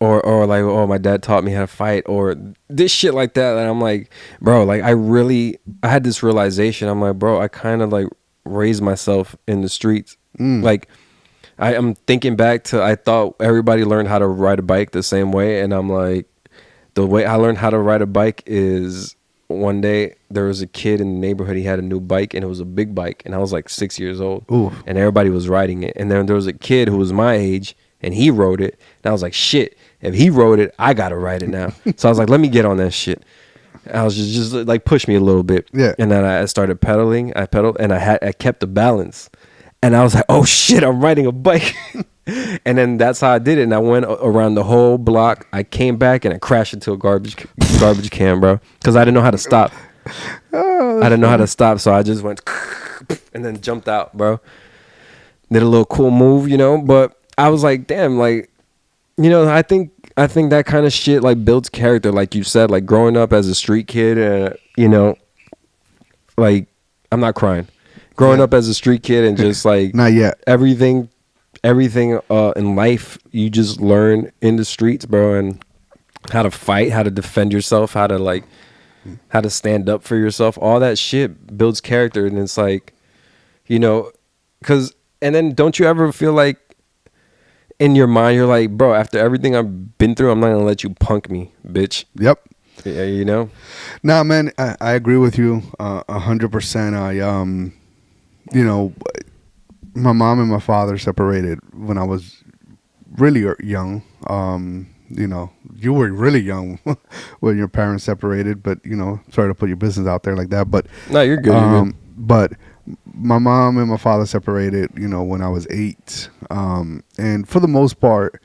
Speaker 1: or like, oh, my dad taught me how to fight, or this shit like that. And I'm like, bro, like I had this realization. I'm like, bro, I kind of like raised myself in the streets. Like I'm thinking back to, I thought everybody learned how to ride a bike the same way. And I'm like, the way I learned how to ride a bike is one day there was a kid in the neighborhood. He had a new bike and it was a big bike. And I was like 6 years old. Ooh. And everybody was riding it. And then there was a kid who was my age and he rode it. And I was like, shit, if he rode it, I got to ride it now. So I was like, let me get on that shit. I was just like, push me a little bit. Yeah. And then I started pedaling. I pedaled and I kept the balance. And I was like, oh shit, I'm riding a bike. And then that's how I did it. And I went around the whole block. I came back and I crashed into a garbage can, bro. Because I didn't know how to stop. I didn't know how to stop. So I just went and then jumped out, bro. Did a little cool move, But I was like, damn, like, I think that kind of shit like builds character. Like you said, like growing up as a street kid, like I'm not crying. Growing up as a street kid and just like
Speaker 2: not yet.
Speaker 1: Everything in life you just learn in the streets, bro, and how to fight, how to defend yourself, how to stand up for yourself. All that shit builds character, and it's like, because and then don't you ever feel like in your mind you're like, bro, after everything I've been through, I'm not gonna let you punk me, bitch.
Speaker 2: Yep.
Speaker 1: Yeah,
Speaker 2: Nah, man, I agree with you 100%. My mom and my father separated when I was really young. You were really young when your parents separated, but sorry to put your business out there like that, but
Speaker 1: no, you're good.
Speaker 2: But my mom and my father separated, when I was 8. And for the most part,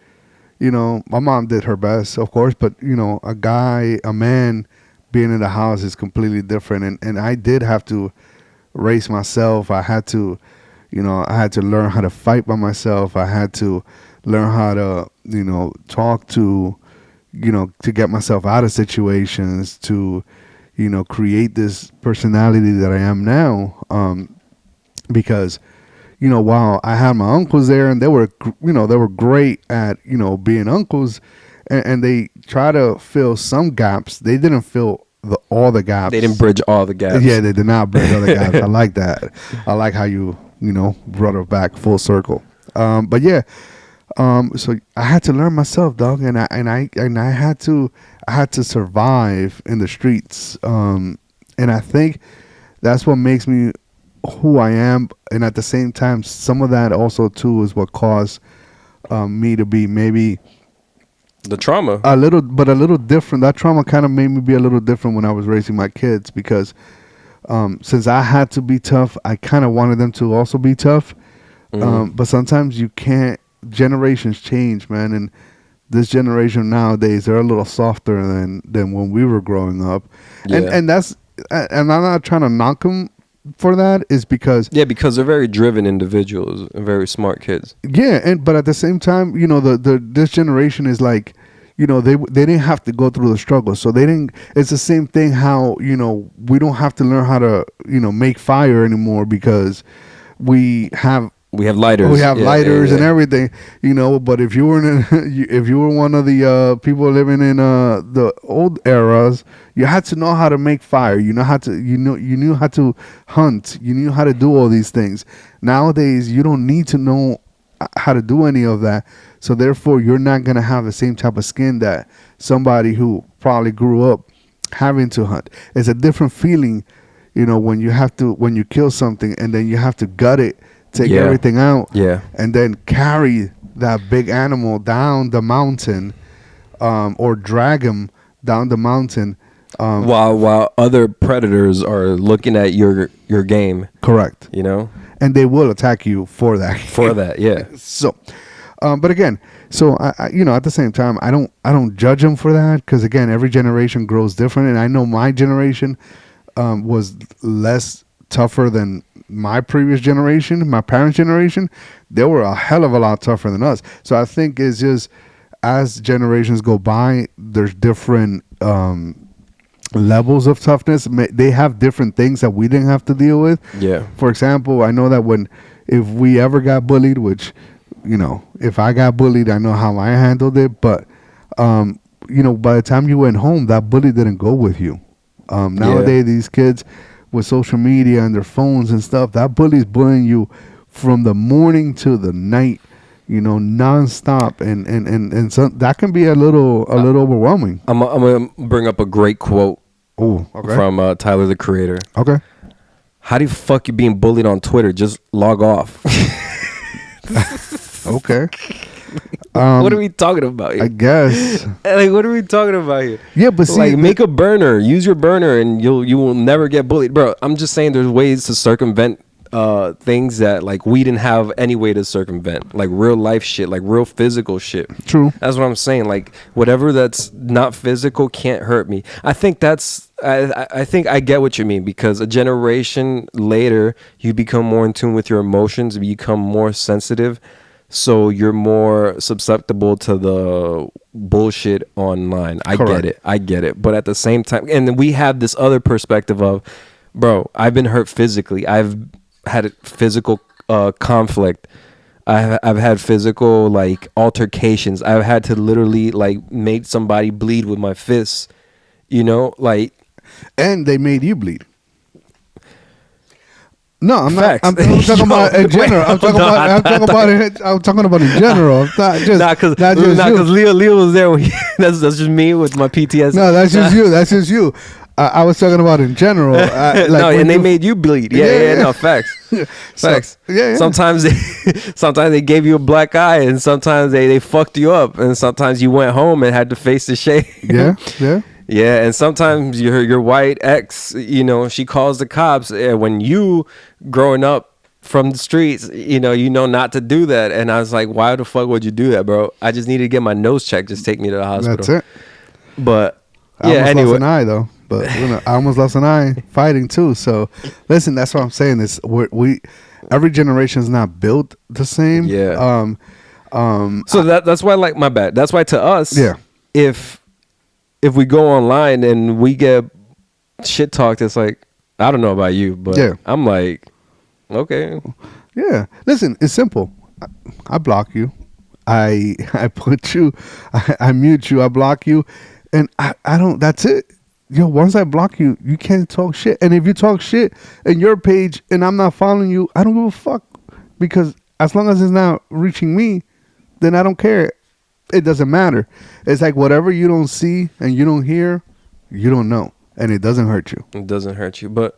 Speaker 2: my mom did her best, of course, but a man being in the house is completely different. And I did have to raise myself. I had to learn how to fight by myself. I had to learn how to, talk to get myself out of situations, to, create this personality that I am now. Because, while I had my uncles there and they were great at, being uncles, and they try to fill some gaps, they didn't fill all the gaps.
Speaker 1: They didn't bridge all the gaps.
Speaker 2: Yeah, they did not bridge all the gaps. I like that. I like how you brought it back full circle. But yeah, so I had to learn myself, dog, and I had to survive in the streets. And I think that's what makes me who I am. And at the same time, some of that also too is what caused me to be maybe
Speaker 1: the trauma
Speaker 2: a little different. That trauma kind of made me be a little different when I was raising my kids, because since I had to be tough, I kind of wanted them to also be tough. But sometimes you can't. Generations change, man, and this generation nowadays, they're a little softer than when we were growing up. Yeah. And that's, and I'm not trying to knock them for that, is because
Speaker 1: they're very driven individuals and very smart kids.
Speaker 2: Yeah, but at the same time, this generation is like, they didn't have to go through the struggle, so they didn't. It's the same thing how we don't have to learn how to make fire anymore, because we have
Speaker 1: lighters.
Speaker 2: We have lighters and everything, But if you were one of the people living in the old eras, you had to know how to make fire. You knew how to hunt. You knew how to do all these things. Nowadays, you don't need to know how to do any of that. So therefore, you're not gonna have the same type of skin that somebody who probably grew up having to hunt. It's a different feeling, when you kill something and then you have to gut it. Take everything out, and then carry that big animal down the mountain, or drag him down the mountain,
Speaker 1: while other predators are looking at your game.
Speaker 2: Correct.
Speaker 1: And
Speaker 2: they will attack you for that.
Speaker 1: For that, yeah.
Speaker 2: So, but again, I at the same time, I don't judge them for that, because again, every generation grows different, and I know my generation was less tougher than my previous generation, my parents' generation. They were a hell of a lot tougher than us. So I think it's just, as generations go by, there's different levels of toughness. They have different things that we didn't have to deal with.
Speaker 1: Yeah.
Speaker 2: For example, I know that if we ever got bullied, which, if I got bullied, I know how I handled it. But, by the time you went home, that bully didn't go with you. Nowadays, these kids with social media and their phones and stuff, that bully's bullying you from the morning to the night, nonstop, and so that can be a little overwhelming.
Speaker 1: I'm gonna bring up a great quote from Tyler the Creator.
Speaker 2: Okay.
Speaker 1: How the fuck you being bullied on Twitter? Just log off.
Speaker 2: Okay.
Speaker 1: What are we talking about here?
Speaker 2: I guess.
Speaker 1: Like, what are we talking about here?
Speaker 2: Yeah, but see,
Speaker 1: like, make a burner, use your burner, and you will never get bullied, bro. I'm just saying, there's ways to circumvent things that, like, we didn't have any way to circumvent, like real life shit, like real physical shit.
Speaker 2: True.
Speaker 1: That's what I'm saying. Like, whatever that's not physical can't hurt me. I think I think I get what you mean, because a generation later, you become more in tune with your emotions, you become more sensitive. So you're more susceptible to the bullshit online. I get it. But at the same time, and then we have this other perspective of, bro, I've been hurt physically. I've had physical conflict. I've had physical, like, altercations. I've had to literally, like, make somebody bleed with my fists, like.
Speaker 2: And they made you bleed. No, I'm
Speaker 1: Facts.
Speaker 2: not. I'm talking about in general. I'm talking about in general.
Speaker 1: Because Leo was there. That's just me with my PTSD.
Speaker 2: No, that's just you. That's just you. I was talking about in general.
Speaker 1: And they made you bleed. Yeah. No, facts. Facts.
Speaker 2: Yeah.
Speaker 1: Sometimes they gave you a black eye, and sometimes they fucked you up, and sometimes you went home and had to face the shame.
Speaker 2: Yeah.
Speaker 1: Yeah, and sometimes your white ex, she calls the cops. And when you growing up from the streets, you know not to do that. And I was like, why the fuck would you do that, bro? I just need to get my nose checked. Just take me to the
Speaker 2: That's
Speaker 1: hospital.
Speaker 2: it.
Speaker 1: But
Speaker 2: I
Speaker 1: yeah,
Speaker 2: almost lost
Speaker 1: anyway.
Speaker 2: an eye though, but I almost lost an eye fighting too. So, listen, that's what I'm saying. Is we every generation is not built the same.
Speaker 1: Yeah. So that's why, like, my bad. That's why to us,
Speaker 2: Yeah.
Speaker 1: if we go online and we get shit talked, it's like, I don't know about you, but
Speaker 2: Yeah.
Speaker 1: I'm like, okay.
Speaker 2: Yeah. Listen, it's simple. I block you. I put you. I mute you. I block you, and I don't. That's it. Yo, once I block you, you can't talk shit. And if you talk shit in your page and I'm not following you, I don't give a fuck, because as long as it's not reaching me, then I don't care. It doesn't matter. It's like whatever you don't see and you don't hear, you don't know, and it doesn't hurt you.
Speaker 1: It doesn't hurt you. But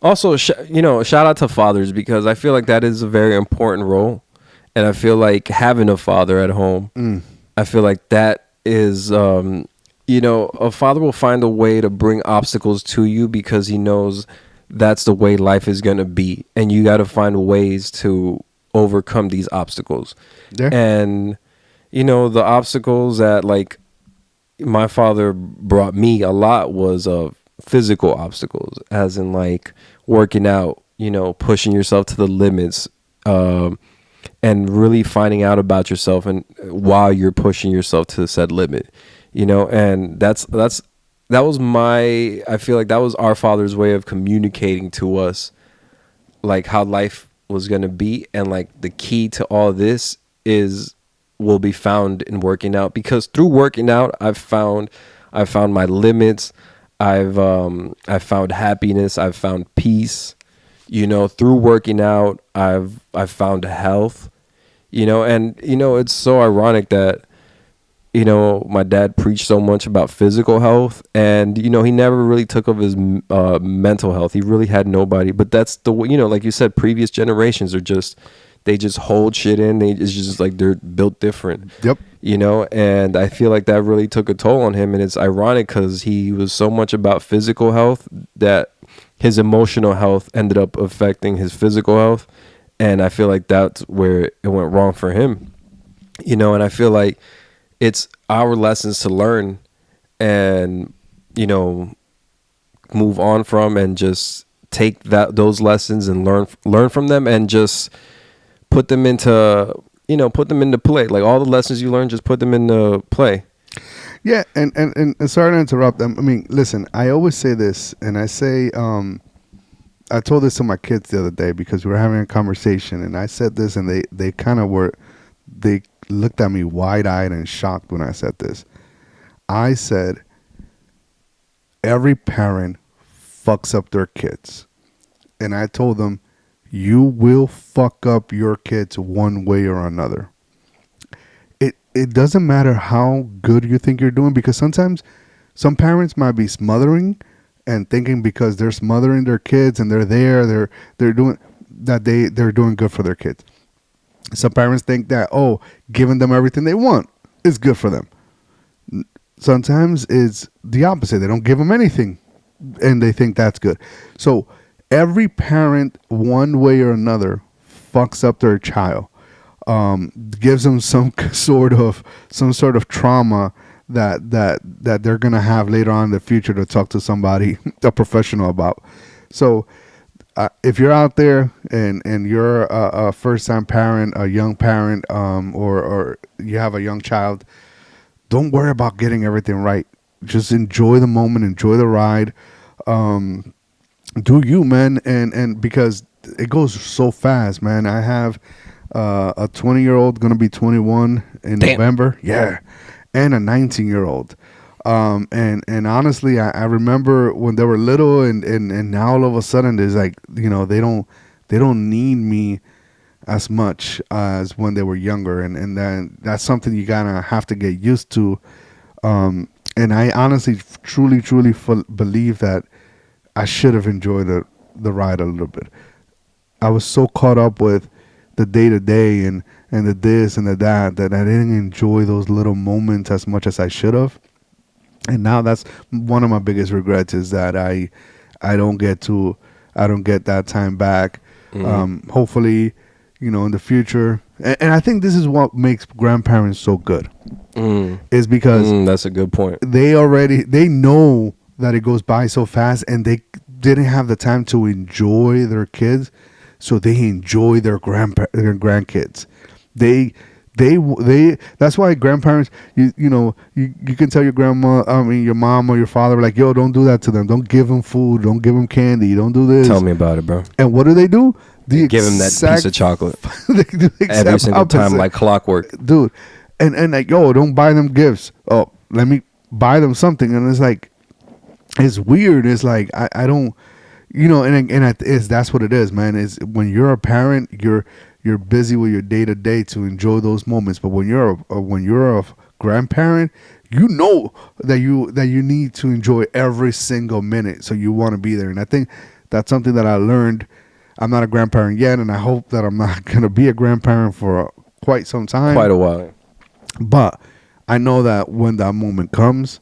Speaker 1: also, shout out to fathers, because I feel like that is a very important role. And I feel like having a father at home, I feel like that is, a father will find a way to bring obstacles to you, because he knows that's the way life is going to be. And you got to find ways to overcome these obstacles.
Speaker 2: Yeah.
Speaker 1: And, the obstacles that, like, my father brought me a lot was physical obstacles, as in, like, working out, pushing yourself to the limits, and really finding out about yourself, and while you're pushing yourself to said limit, and that was I feel like that was our father's way of communicating to us, like, how life was going to be. And, like, the key to all this will be found in working out, because through working out, I've found my limits. I found happiness. I've found peace. Through working out, I've found health. And it's so ironic that my dad preached so much about physical health, and he never really took of his mental health. He really had nobody. But that's the way, like you said, previous generations they just hold shit in. It's just like they're built different.
Speaker 2: Yep.
Speaker 1: And I feel like that really took a toll on him. And it's ironic, because he was so much about physical health that his emotional health ended up affecting his physical health. And I feel like that's where it went wrong for him. And I feel like it's our lessons to learn and, move on from, and just take those lessons and learn from them, and just put them into play. Like, all the lessons you learn, just put them into play.
Speaker 2: Yeah, and sorry to interrupt them. I mean, listen, I always say this, and I say, I told this to my kids the other day, because we were having a conversation, and I said this, and they kind of they looked at me wide-eyed and shocked when I said this. I said, every parent fucks up their kids. And I told them, you will fuck up your kids one way or another. It doesn't matter how good you think you're doing, because sometimes some parents might be smothering and thinking, because they're smothering their kids and they're doing that, they're doing good for their kids. Some parents think that, giving them everything they want is good for them. Sometimes it's the opposite. They don't give them anything and they think that's good. So every parent, one way or another, fucks up their child, gives them some sort of trauma that they're gonna have later on in the future to talk to somebody, a professional, about. So if you're out there and you're a first-time parent, a young parent, or you have a young child, don't worry about getting everything right. Just enjoy the moment, enjoy the ride. Do you, man, and because it goes so fast, man. I have a 20-year-old gonna be 21 in November, yeah, and a 19-year-old. And honestly, I remember when they were little, and now all of a sudden there's like, they don't need me as much as when they were younger, and then that's something you gotta have to get used to. And I honestly, truly believe that I should have enjoyed the ride a little bit. I was so caught up with the day-to-day and the this and the that I didn't enjoy those little moments as much as I should have. And now that's one of my biggest regrets, is that I don't get that time back. Hopefully, in the future. And I think this is what makes grandparents so good. Is because
Speaker 1: that's a good point.
Speaker 2: They know that it goes by so fast, and they didn't have the time to enjoy their kids, so they enjoy their grandkids. They that's why grandparents, you can tell your your mom or your father, like, yo, don't do that to them, don't give them food, don't give them candy, don't do this.
Speaker 1: Tell me about it, bro.
Speaker 2: And what do?
Speaker 1: Give them that piece of chocolate every single time, like clockwork,
Speaker 2: dude. And like, yo, don't buy them gifts. Oh, let me buy them something. And it's like, it's weird. It's like I don't, that's what it is, man. Is when you're a parent, you're busy with your day to day to enjoy those moments. But when you're a grandparent, you know that you need to enjoy every single minute. So you want to be there. And I think that's something that I learned. I'm not a grandparent yet, and I hope that I'm not gonna be a grandparent for quite some time,
Speaker 1: quite a while.
Speaker 2: But I know that when that moment comes,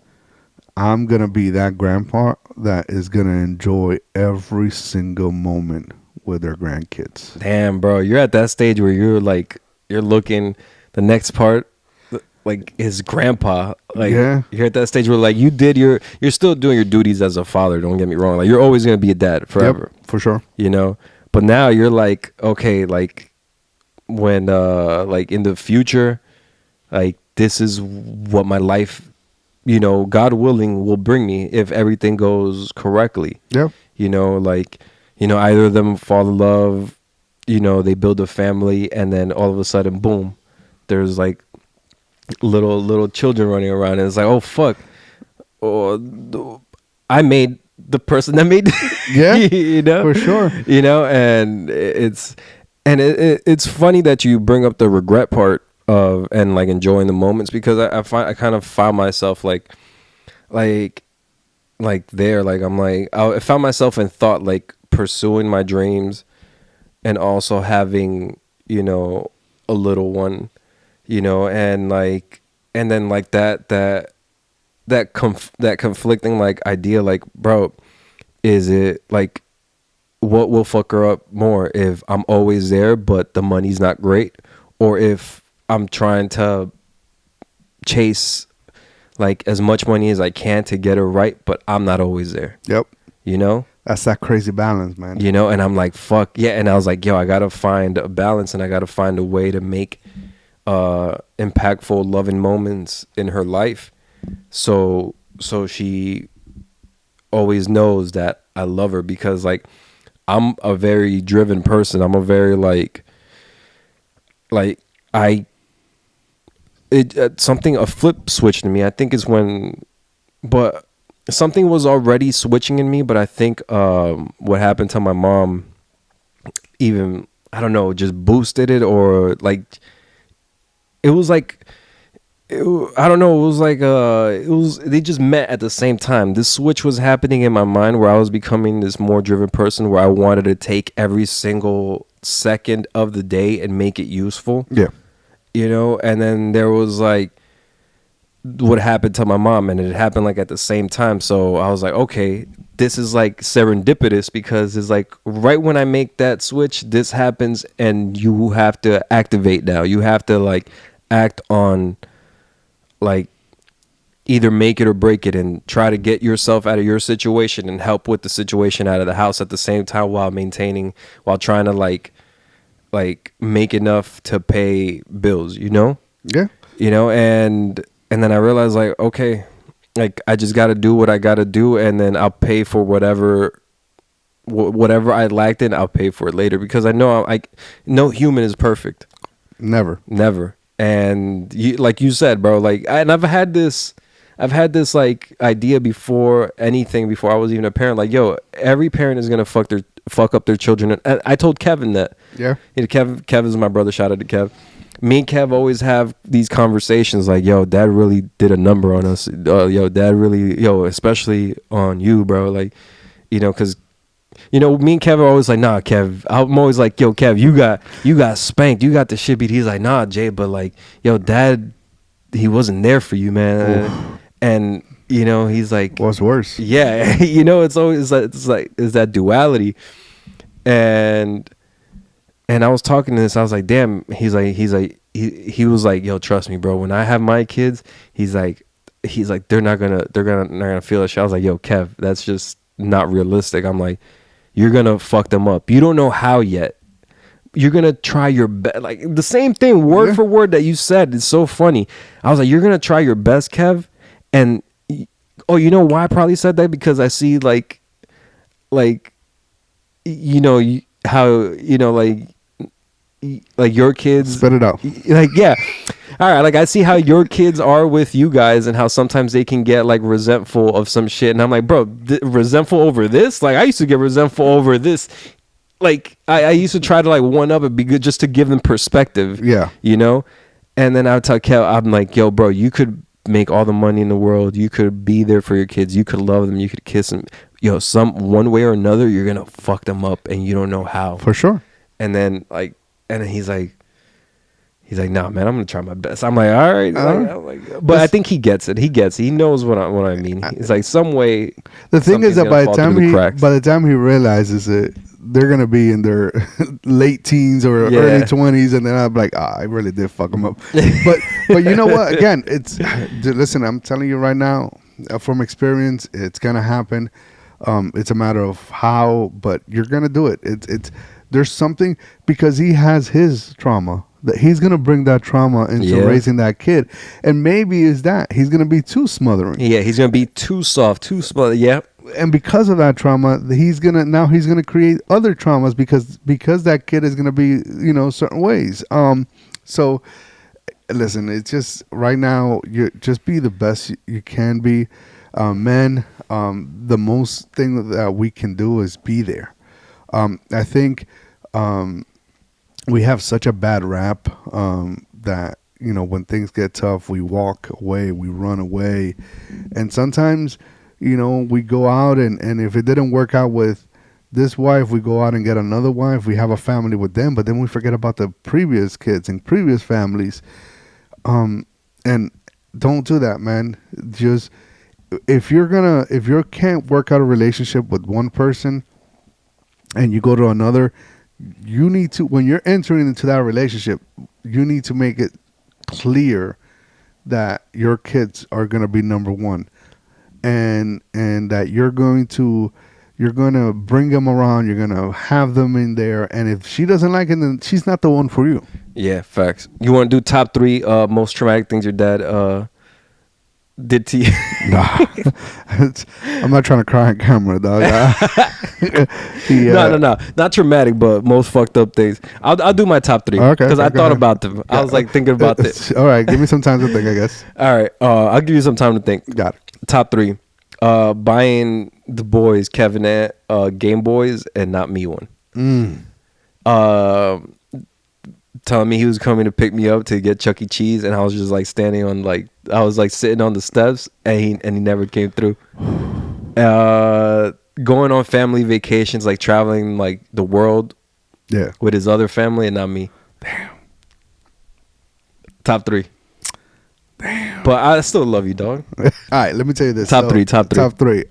Speaker 2: I'm gonna be that grandpa that is gonna enjoy every single moment with their grandkids.
Speaker 1: Damn, bro, you're at that stage where you're looking the next part, like his grandpa. Like, yeah. You're at that stage where like you're still doing your duties as a father. Don't get me wrong. Like, you're always gonna be a dad forever.
Speaker 2: Yep, for sure.
Speaker 1: But now you're like, okay, like when like in the future, like this is what my life, God willing, will bring me if everything goes correctly.
Speaker 2: Yeah.
Speaker 1: Either of them fall in love, they build a family, and then all of a sudden, boom, there's like little children running around, and it's like, oh fuck, I made the person that made
Speaker 2: for sure,
Speaker 1: and it's funny that you bring up the regret part of and like enjoying the moments, because I kind of found myself like there, like I'm like, I found myself in thought, like pursuing my dreams and also having a little one, and then like that conflicting like idea, like, bro, is it like what will fuck her up more, if I'm always there but the money's not great, or if I'm trying to chase like as much money as I can to get her right, but I'm not always there.
Speaker 2: Yep. That's that crazy balance, man.
Speaker 1: And I'm like, fuck yeah. And I was like, yo, I gotta find a balance, and I gotta find a way to make impactful, loving moments in her life, so she always knows that I love her, because like I'm a very driven person. I'm a very a flip switched in me. I think is when, but something was already switching in me. But I think what happened to my mom, even, I don't know, just boosted it, or like it was like, I don't know, it was like they just met at the same time. This switch was happening in my mind, where I was becoming this more driven person, where I wanted to take every single second of the day and make it useful.
Speaker 2: Yeah.
Speaker 1: And then there was like what happened to my mom, and it happened like at the same time. So I was like, okay, this is like serendipitous, because it's like right when I make that switch, this happens, and you have to activate now. You have to like act on, like, either make it or break it, and try to get yourself out of your situation and help with the situation out of the house at the same time, while trying to like make enough to pay bills,
Speaker 2: Yeah.
Speaker 1: And then I realized, like, okay, like I just got to do what I got to do, and then I'll pay for whatever I lacked in, I'll pay for it later, because I know no human is perfect.
Speaker 2: Never.
Speaker 1: And like you said, bro, like, I've had this like idea before I was even a parent, like, yo, every parent is gonna fuck up their children. And I told Kevin that.
Speaker 2: Yeah.
Speaker 1: Kev is my brother. Shout out to Kev. Me and Kev always have these conversations, like, yo, dad really did a number on us. Yo, dad really, especially on you, bro. Like, because me and Kev are always like, nah, Kev. I'm always like, yo, Kev, you got spanked, you got the shit beat. He's like, nah, Jay, but like, yo, dad, he wasn't there for you, man. Oof. And you know, he's like,
Speaker 2: What's worse?
Speaker 1: yeah, you know, it's always like, it's that duality. And I was talking to this, I was like, damn, he was like, yo, trust me, bro, when I have my kids, he's like, they're not gonna feel it. I was like, yo, Kev, that's just not realistic. I'm like, you're gonna fuck them up. You don't know how yet. You're gonna try your best. Like the same thing, word for word that you said. It's so funny. I was like, you're gonna try your best, Kev. And you know why I probably said that? Because I see like you know how, you know, like your kids
Speaker 2: spit it out.
Speaker 1: Like, yeah. All right, like I see how your kids are with you guys and how sometimes they can get like resentful of some shit, and I'm like, bro, resentful over this? Like I used to get resentful over this. Like I used to try to like one up it, be good just to give them perspective.
Speaker 2: Yeah,
Speaker 1: you know. And then I would tell Kel, I'm like, yo, bro, you could make all the money in the world, you could be there for your kids, you could love them, you could kiss them. Yo, one way or another, you're gonna fuck them up, and you don't know how.
Speaker 2: For sure.
Speaker 1: And then he's like, nah, man, I'm gonna try my best. I'm like, all right. But I think he gets it. He knows what I mean. He's like, some way.
Speaker 2: The thing is that by the time he realizes it, they're gonna be in their late teens or early 20s, and then I'm like, I really did fuck them up. but you know what? Again, listen, I'm telling you right now, from experience, it's gonna happen. It's a matter of how, but you're gonna do it. There's something, because he has his trauma, that he's gonna bring that trauma into raising that kid, and maybe is that he's gonna be too smothering.
Speaker 1: Yeah, he's gonna be too soft, too smothering. Yeah,
Speaker 2: and because of that trauma, he's gonna create other traumas because that kid is gonna be, you know, certain ways. So listen, it's just right now, you just be the best you can be, men. The most thing that we can do is be there. I think we have such a bad rap that, you know, when things get tough, we walk away, we run away. And sometimes, you know, we go out and if it didn't work out with this wife, we go out and get another wife. We have a family with them, but then we forget about the previous kids and previous families. And don't do that, man. Just if you can't work out a relationship with one person and you go to another, you need to, when you're entering into that relationship, you need to make it clear that your kids are going to be number one, and that you're going to bring them around, you're going to have them in there, and if she doesn't like it, then she's not the one for you.
Speaker 1: Yeah, facts. You want to do top 3 most traumatic things your dad did to you?
Speaker 2: Nah, I'm not trying to cry on camera, dog.
Speaker 1: No, not traumatic, but most fucked up things. I'll do my top 3 because I thought about them. I was like thinking about this.
Speaker 2: All right, give me some time to think, I guess.
Speaker 1: All right, I'll give you some time to think.
Speaker 2: Got it.
Speaker 1: Top 3: buying the boys Kevin Game Boys and not me one. Telling me he was coming to pick me up to get Chuck E. Cheese, and I was just like standing on I was like sitting on the steps, and he never came through. Going on family vacations, like traveling like the world, with his other family and not me.
Speaker 2: Damn.
Speaker 1: Top 3. Damn. But I still love you, dog.
Speaker 2: All right, let me tell you this.
Speaker 1: Top 3.
Speaker 2: Top 3.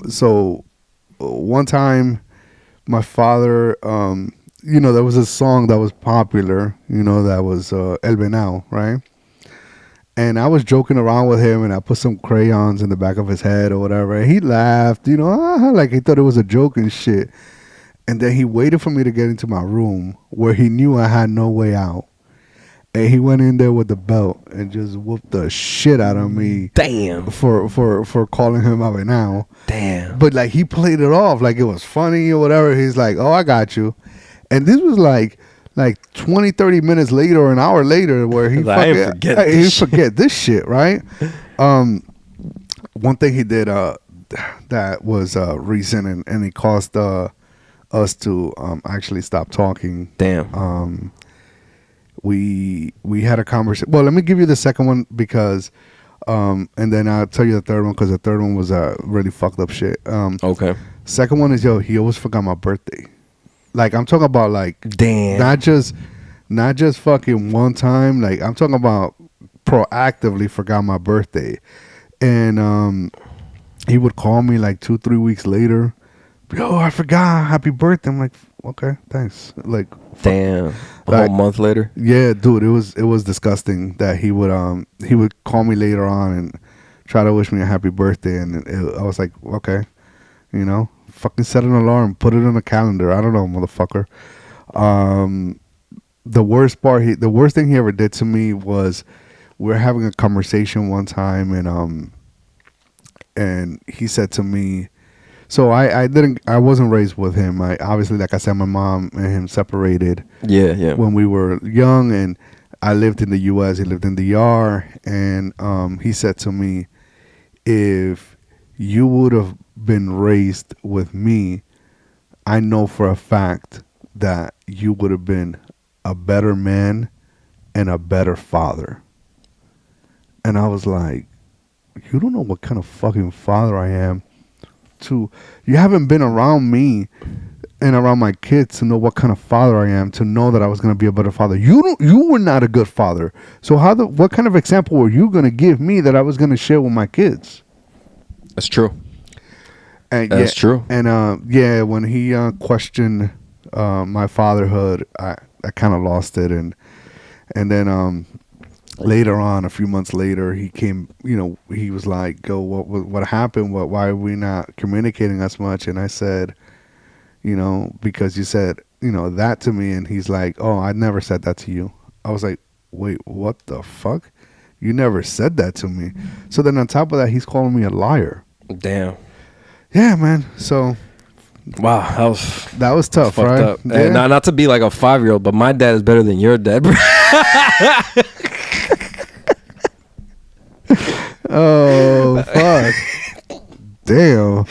Speaker 2: So one time, my father, you know, there was a song that was popular, you know, that was El Venao, right? And I was joking around with him, and I put some crayons in the back of his head or whatever. And he laughed, you know, like he thought it was a joke and shit. And then he waited for me to get into my room where he knew I had no way out. And he went in there with the belt and just whooped the shit out of me.
Speaker 1: Damn.
Speaker 2: For calling him El Venao.
Speaker 1: Damn.
Speaker 2: But like he played it off like it was funny or whatever. He's like, oh, I got you. And this was like 20, 30 minutes later or an hour later where he forget this shit, right? One thing he did that was recent and it caused us to actually stop talking.
Speaker 1: Damn.
Speaker 2: We had a conversation. Well, let me give you the second one because and then I'll tell you the third one because the third one was really fucked up shit.
Speaker 1: Okay.
Speaker 2: Second one is, he always forgot my birthday. Like I'm talking about like
Speaker 1: damn,
Speaker 2: not just fucking one time. Like I'm talking about proactively forgot my birthday, and he would call me like 2-3 weeks later. Yo, I forgot. Happy birthday. I'm like, okay, thanks. Like,
Speaker 1: Damn. A
Speaker 2: like,
Speaker 1: whole month later.
Speaker 2: yeah, dude, it was disgusting that he would call me later on and try to wish me a happy birthday, and I was like, okay, fucking set an alarm, put it on the calendar. I don't know, motherfucker. The worst thing he ever did to me was we were having a conversation one time, and he said to me, so I wasn't raised with him. I obviously, like I said, my mom and him separated.
Speaker 1: Yeah.
Speaker 2: When we were young, and I lived in the U.S. He lived in the DR, and he said to me, if you would have been raised with me, I know for a fact that you would have been a better man and a better father. And I was like, you don't know what kind of fucking father I am. You haven't been around me and around my kids to know what kind of father I am, to know that I was going to be a better father. You were not a good father. So what kind of example were you going to give me that I was going to share with my kids?
Speaker 1: That's true.
Speaker 2: And
Speaker 1: That's true.
Speaker 2: And when he questioned my fatherhood, I kind of lost it, and then later on, a few months later, he came. He was like, "Go, what happened? Why are we not communicating as much?" And I said, because you said that to me, and he's like, "Oh, I never said that to you." I was like, "Wait, what the fuck? You never said that to me." So then on top of that, he's calling me a liar.
Speaker 1: Damn.
Speaker 2: Yeah, man. So
Speaker 1: wow,
Speaker 2: that was tough,
Speaker 1: fucked
Speaker 2: right?
Speaker 1: up.
Speaker 2: Yeah.
Speaker 1: And not to be like a 5-year-old, but my dad is better than your dad, bro.
Speaker 2: Oh, fuck. Damn.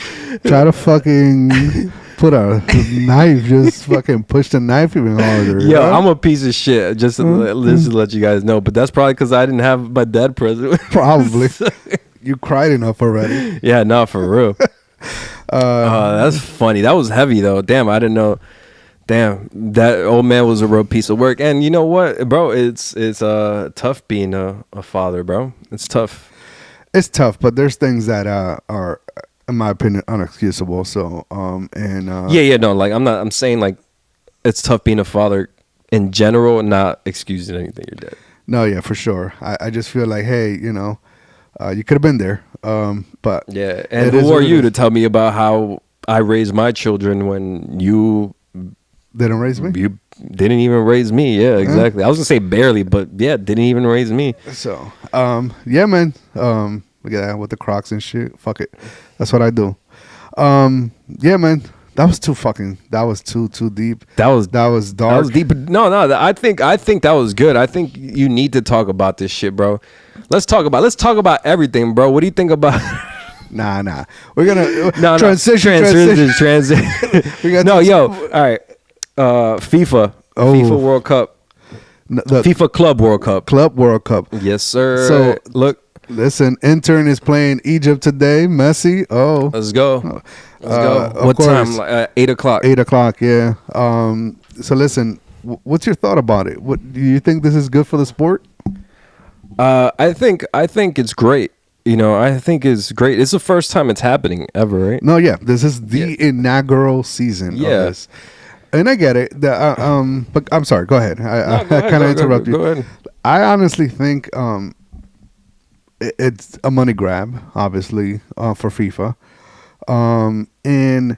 Speaker 2: Try to fucking put a knife, just fucking push the knife even harder.
Speaker 1: Yo, I'm a piece of shit. Just to let you guys know. But that's probably because I didn't have my dad present.
Speaker 2: Probably. You cried enough already.
Speaker 1: Yeah, no, for real. That's funny. That was heavy, though. Damn, I didn't know. Damn, that old man was a real piece of work. And you know what, bro? It's tough being a father, bro. It's tough.
Speaker 2: It's tough, but there's things that are, in my opinion, unexcusable. So,
Speaker 1: no, like I'm saying, like, it's tough being a father in general, not excusing anything you did.
Speaker 2: No, yeah, for sure. I just feel like, hey, you could have been there. But
Speaker 1: yeah, and who are you to tell me about how I raised my children when you
Speaker 2: didn't raise me?
Speaker 1: You didn't even raise me. Yeah, exactly. I was gonna say barely, but yeah, didn't even raise me.
Speaker 2: So, yeah, man. Look at that with the Crocs and shit. Fuck it. That's what I do. Yeah, man. That was too deep.
Speaker 1: That was
Speaker 2: dark.
Speaker 1: That was deep. No. I think that was good. I think you need to talk about this shit, bro. Let's talk about everything, bro. What do you think about?
Speaker 2: Nah. We're gonna
Speaker 1: transition.
Speaker 2: We got
Speaker 1: all right. FIFA World Cup. FIFA Club World Cup. Yes, sir.
Speaker 2: So
Speaker 1: look.
Speaker 2: Listen, intern is playing Egypt today. Messi. Oh,
Speaker 1: let's go. What time? Like, 8 o'clock.
Speaker 2: 8 o'clock. Yeah. So listen, what's your thought about it? What do you think? This is good for the sport?
Speaker 1: I think it's great. I think it's great. It's the first time it's happening ever, right?
Speaker 2: No, yeah. This is the inaugural season of this. And I get it. But I'm sorry. Go ahead. I kind of interrupt you.
Speaker 1: Go ahead.
Speaker 2: I honestly think it's a money grab, obviously, for FIFA. And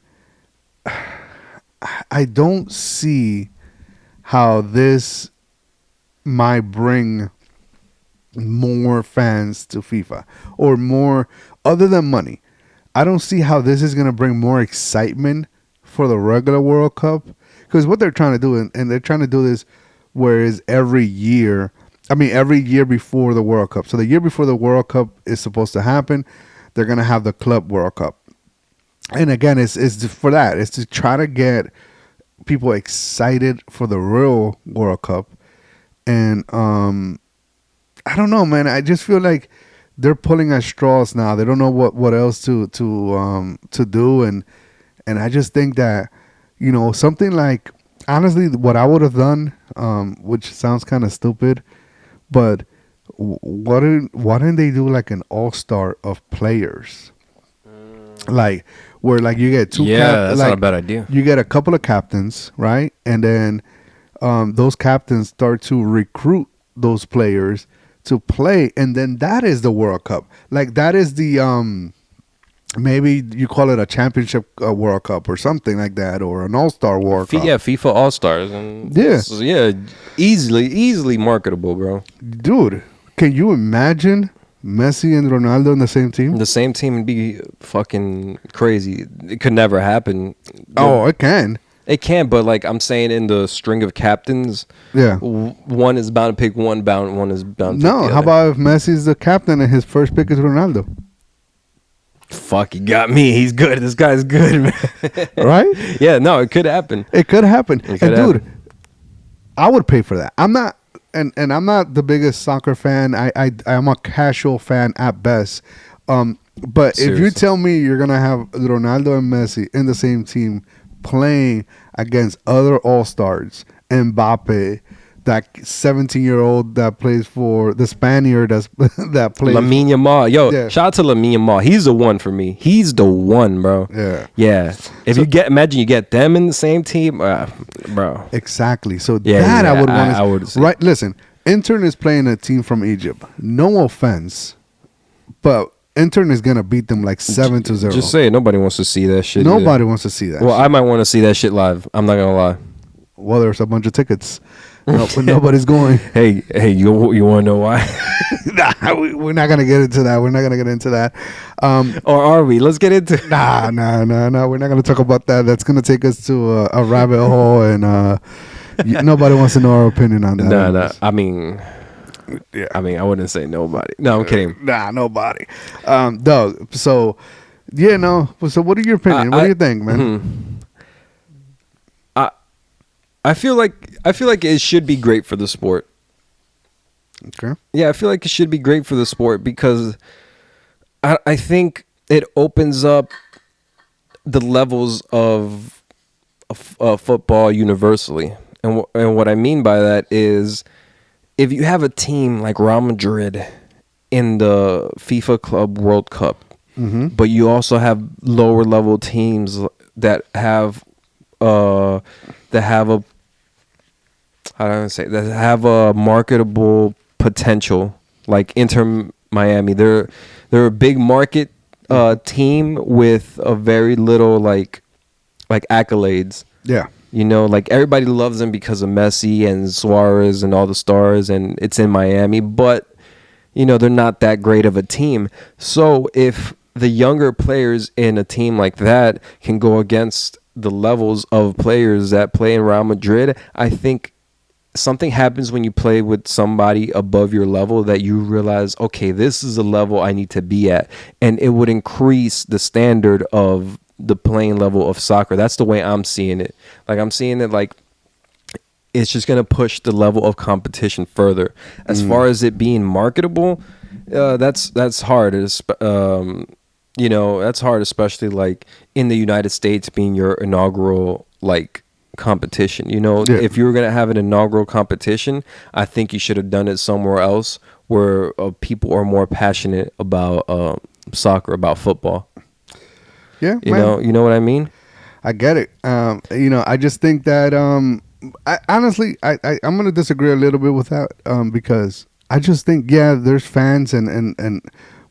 Speaker 2: I don't see how this might bring more fans to FIFA or more other than money. I don't see how this is going to bring more excitement for the regular World Cup, because what they're trying to do, and they're trying to do this whereas every year before the World Cup. So the year before the World Cup is supposed to happen, they're going to have the Club World Cup. And again, it's for that. It's to try to get people excited for the real World Cup. And I don't know, man. I just feel like they're pulling at straws now. They don't know what else to do, and I just think that something like, honestly, what I would have done, which sounds kind of stupid, but why didn't they do like an all-star of players? like where like you get two.
Speaker 1: That's
Speaker 2: like,
Speaker 1: not a bad idea.
Speaker 2: You get a couple of captains, right, and then those captains start to recruit those players to play, and then that is the World Cup. Like that is the maybe you call it a championship World Cup or something like that, or an All-Star World Cup.
Speaker 1: Yeah, FIFA All-Stars. And easily marketable, bro.
Speaker 2: Dude, can you imagine Messi and Ronaldo in the same team?
Speaker 1: The same team would be fucking crazy. It could never happen.
Speaker 2: Oh, it can.
Speaker 1: It can, but like I'm saying, in the string of captains, one is bound to pick one is bound to pick the other.
Speaker 2: How about if Messi's the captain and his first pick is Ronaldo?
Speaker 1: Fuck, he got me. He's good. This guy's good, man.
Speaker 2: Right?
Speaker 1: Yeah, no, it could happen.
Speaker 2: It could happen. Dude, I would pay for that. I'm not, and I'm not the biggest soccer fan. I'm a casual fan at best. But Seriously. If you tell me you're gonna have Ronaldo and Messi in the same team playing against other all-stars, Mbappe, that 17-year-old that plays for the Spaniard that plays
Speaker 1: Lamine Yamal. Shout out to Lamine Yamal. He's the one for me. He's the one, bro. Yeah. If imagine you get them in the same team, bro.
Speaker 2: Exactly. So I would want. I would say. Right. Listen, Intern is playing a team from Egypt. No offense, but Intern is gonna beat them like 7-0.
Speaker 1: Just say it. Nobody wants to see that shit.
Speaker 2: Nobody wants to see that.
Speaker 1: Well, I might want to see that shit live. I'm not gonna lie.
Speaker 2: Well, there's a bunch of tickets. No, but nobody's going.
Speaker 1: Hey, you want to know why?
Speaker 2: Nah, we're not gonna get into that. We're not gonna get into that.
Speaker 1: Or are we? Let's get into.
Speaker 2: Nah. We're not gonna talk about that. That's gonna take us to a rabbit hole, and nobody wants to know our opinion on that.
Speaker 1: No. I mean, I wouldn't say nobody. No, I'm kidding.
Speaker 2: Nah, nobody. Doug. So, no. So, what are your opinion? What do you think, man?
Speaker 1: Mm-hmm. I feel like it should be great for the sport.
Speaker 2: Okay.
Speaker 1: Yeah, I feel like it should be great for the sport because I think it opens up the levels of football universally. And what I mean by that is if you have a team like Real Madrid in the FIFA Club World Cup, but you also have lower level teams that have a marketable potential, like Inter Miami. They're a big market team with a very little like accolades.
Speaker 2: Yeah.
Speaker 1: Like everybody loves them because of Messi and Suarez and all the stars, and it's in Miami, but they're not that great of a team. So if the younger players in a team like that can go against the levels of players that play in Real Madrid, I think something happens when you play with somebody above your level that you realize, okay, this is a level I need to be at. And it would increase the standard of the playing level of soccer. That's the way I'm seeing it. Like, I'm seeing it like it's just going to push the level of competition further. As far as it being marketable, that's hard. That's hard, especially like in the United States being your inaugural like competition. If you were going to have an inaugural competition, I think you should have done it somewhere else where people are more passionate about soccer, about football.
Speaker 2: Yeah,
Speaker 1: you know what I mean?
Speaker 2: I get it. I just think that I'm going to disagree a little bit with that because I just think there's fans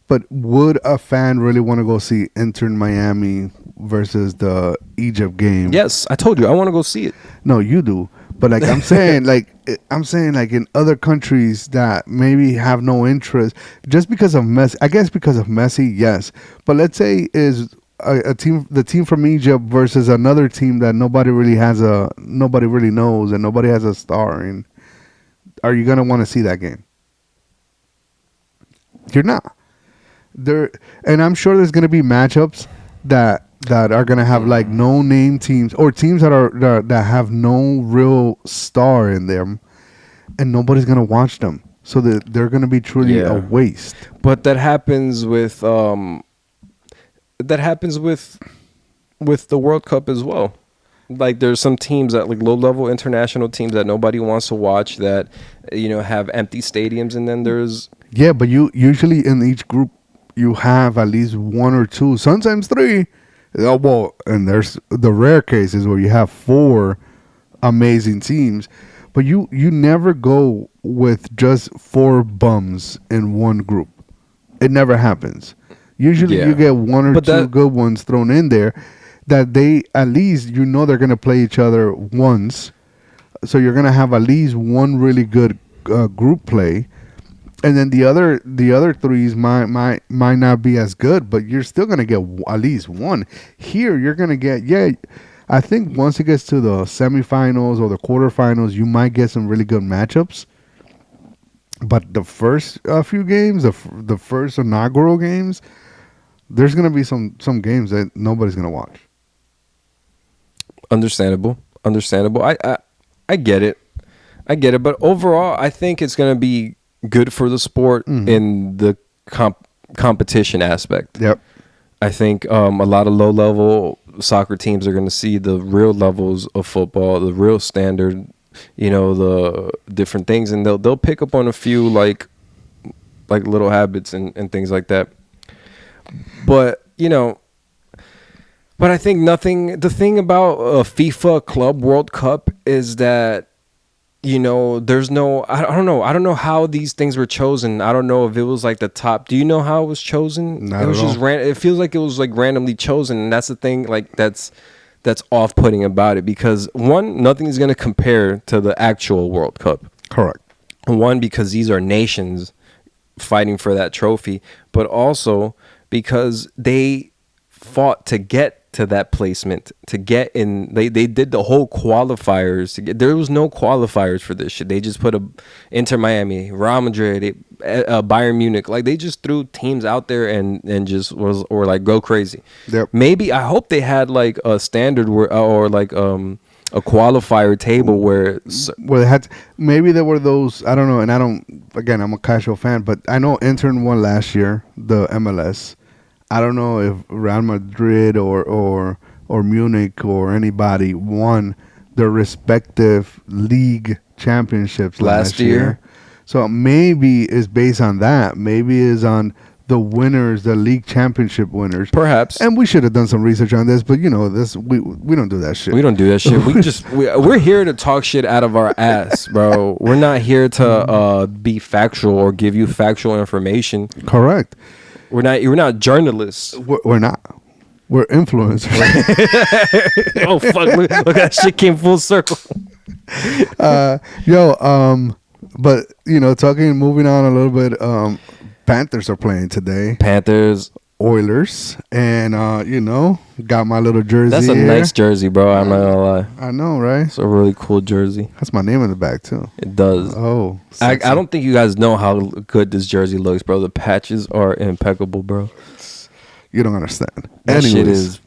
Speaker 2: but would a fan really want to go see Inter Miami versus the Egypt game?
Speaker 1: Yes, I told you I want to go see it.
Speaker 2: No, you do. But like I'm saying, like in other countries that maybe have no interest, just because of Messi. I guess because of Messi, yes. But let's say is the team from Egypt versus another team that nobody really knows and nobody has a star in. Are you gonna want to see that game? You're not. And I'm sure there's gonna be matchups that are gonna have like no name teams or teams that have no real star in them, and nobody's gonna watch them. So they're gonna be truly a waste.
Speaker 1: But that happens with the World Cup as well. Like there's some teams that like low level international teams that nobody wants to watch that have empty stadiums, and then there's
Speaker 2: but you usually in each group you have at least one or two, sometimes three. Well, and there's the rare cases where you have four amazing teams, but you never go with just four bums in one group. It never happens. Usually you get one or two good ones thrown in there that they at least they're going to play each other once. So you're going to have at least one really good group play. And then the other threes might not be as good, but you're still going to get at least one. Here you're going to get I think once it gets to the semifinals or the quarterfinals, you might get some really good matchups. But the first few games, the first inaugural games, there's going to be some games that nobody's going to watch.
Speaker 1: Understandable. I get it. But overall, I think it's going to be good for the sport in the competition aspect.
Speaker 2: Yep.
Speaker 1: I think a lot of low-level soccer teams are going to see the real levels of football, the real standard, the different things, and they'll pick up on a few like little habits and things like that. But I think the thing about a FIFA Club World Cup is that there's no, I don't know how these things were chosen. I don't know if it was like the top. Do you know how it was chosen?
Speaker 2: Not
Speaker 1: it was
Speaker 2: at
Speaker 1: just
Speaker 2: all.
Speaker 1: it feels like it was like randomly chosen, and that's the thing. Like that's off-putting about it, because one, nothing's gonna compare to the actual World Cup.
Speaker 2: Correct.
Speaker 1: One, because these are nations fighting for that trophy, but also because they fought to get to that placement, to get in. They did the whole qualifiers to get. There was no qualifiers for this shit. They just put Inter Miami, Real Madrid, Bayern Munich. Like they just threw teams out there and just or like go crazy.
Speaker 2: Yep.
Speaker 1: Maybe I hope they had like a standard or like a qualifier table where
Speaker 2: they had maybe there were those, I don't know, and again, I'm a casual fan, but I know Inter won last year the MLS. I don't know if Real Madrid or Munich or anybody won their respective league championships last year. So maybe it's based on that. Maybe it's on the winners, the league championship winners.
Speaker 1: Perhaps.
Speaker 2: And we should have done some research on this, but this we don't do that shit.
Speaker 1: We don't do that shit. We're here to talk shit out of our ass, bro. We're not here to be factual or give you factual information.
Speaker 2: Correct.
Speaker 1: We're not journalists.
Speaker 2: We're not. We're influencers.
Speaker 1: Oh fuck! Look, that shit came full circle.
Speaker 2: But moving on a little bit. Panthers are playing today.
Speaker 1: Panthers,
Speaker 2: Oilers, and got my little jersey.
Speaker 1: That's a nice jersey, bro. I'm not gonna lie.
Speaker 2: I know, right?
Speaker 1: It's a really cool jersey.
Speaker 2: That's my name in the back too.
Speaker 1: It does.
Speaker 2: Oh,
Speaker 1: I don't think you guys know how good this jersey looks, bro. The patches are impeccable, bro.
Speaker 2: You don't understand.
Speaker 1: That shit is.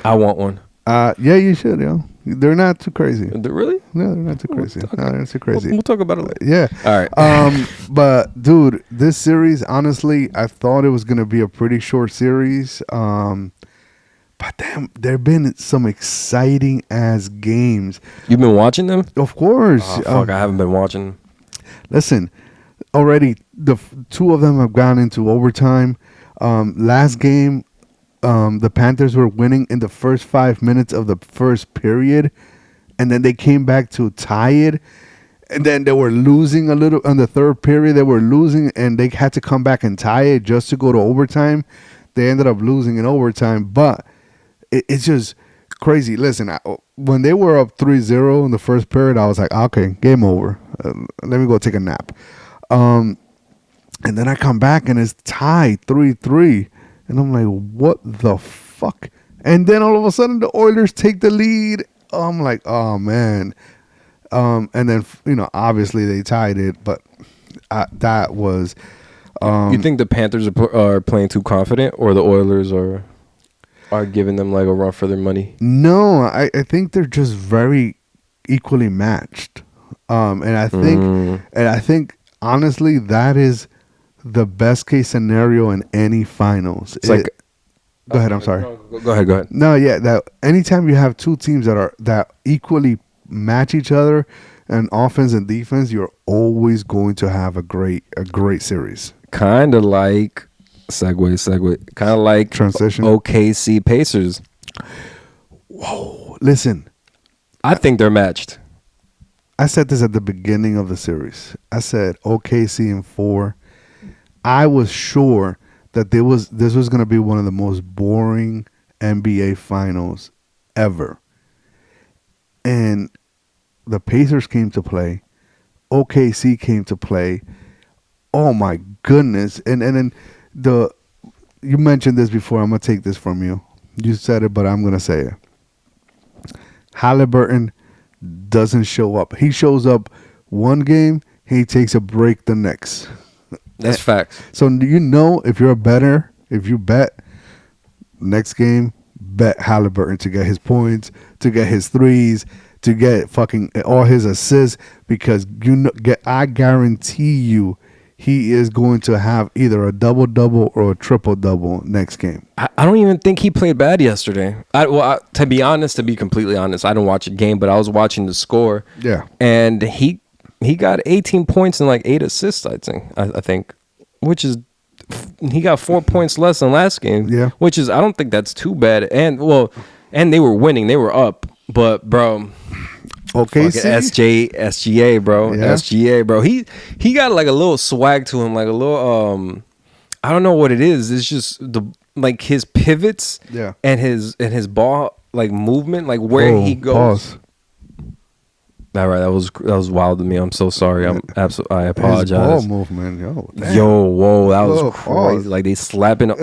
Speaker 1: I want one.
Speaker 2: Yeah, you should, yo. They're not too crazy.
Speaker 1: Really?
Speaker 2: No, they're not too crazy.
Speaker 1: Okay.
Speaker 2: No, they're not too crazy.
Speaker 1: We'll talk about it later.
Speaker 2: Yeah.
Speaker 1: All right.
Speaker 2: But dude, this series, honestly, I thought it was gonna be a pretty short series. But damn, there've been some exciting ass games.
Speaker 1: You've been watching them?
Speaker 2: Of course.
Speaker 1: Oh, fuck, I haven't been watching.
Speaker 2: Listen, already the two of them have gone into overtime. Last game, the Panthers were winning in the first 5 minutes of the first period, and then they came back to tie it, and then they were losing a little in the third period. They were losing, and they had to come back and tie it just to go to overtime. They ended up losing in overtime, but it's just crazy. Listen, when they were up 3-0 in the first period, I was like, okay, game over. Let me go take a nap. And then I come back, and it's tied 3-3. And I'm like, what the fuck? And then all of a sudden, the Oilers take the lead. I'm like, oh, man. And then, obviously they tied it. But that was...
Speaker 1: you think the Panthers are playing too confident, or the Oilers are giving them like a run for their money?
Speaker 2: No, I think they're just very equally matched. And I think, honestly, that is the best case scenario in any finals.
Speaker 1: It's like,
Speaker 2: go ahead. I'm sorry.
Speaker 1: Go ahead.
Speaker 2: No, yeah. That anytime you have two teams that equally match each other in offense and defense, you're always going to have a great series.
Speaker 1: kind of like segue, kind of like
Speaker 2: Transition.
Speaker 1: OKC Pacers.
Speaker 2: Whoa, listen.
Speaker 1: I think they're matched.
Speaker 2: I said this at the beginning of the series. I said OKC in 4. I was sure that this was going to be one of the most boring NBA finals ever. And the Pacers came to play. OKC came to play. Oh my goodness. And then you mentioned this before. I'm going to take this from you. You said it, but I'm going to say it. Halliburton doesn't show up. He shows up one game, he takes a break the next.
Speaker 1: That's facts.
Speaker 2: So if you're a bettor, if you bet next game, bet Halliburton to get his points, to get his threes, to get fucking all his assists, because I guarantee you he is going to have either a double-double or a triple-double next game.
Speaker 1: I don't even think he played bad yesterday. To be completely honest, I didn't watch a game, but I was watching the score.
Speaker 2: Yeah.
Speaker 1: And he got 18 points and like 8 assists, I think, which is, he got 4 points less than last game.
Speaker 2: Yeah.
Speaker 1: Which is, I don't think that's too bad. And they were winning. They were up. But, bro...
Speaker 2: Okay,
Speaker 1: SGA, bro.
Speaker 2: Yeah.
Speaker 1: SGA, bro. He got like a little swag to him, like a little I don't know what it is. It's just his pivots,
Speaker 2: yeah,
Speaker 1: and his ball like movement, like where he goes.
Speaker 2: Pause.
Speaker 1: All right, that was wild to me. I'm so sorry. I apologize.
Speaker 2: His ball movement,
Speaker 1: whoa, that was crazy.
Speaker 2: Pause.
Speaker 1: Like they slapping.
Speaker 2: I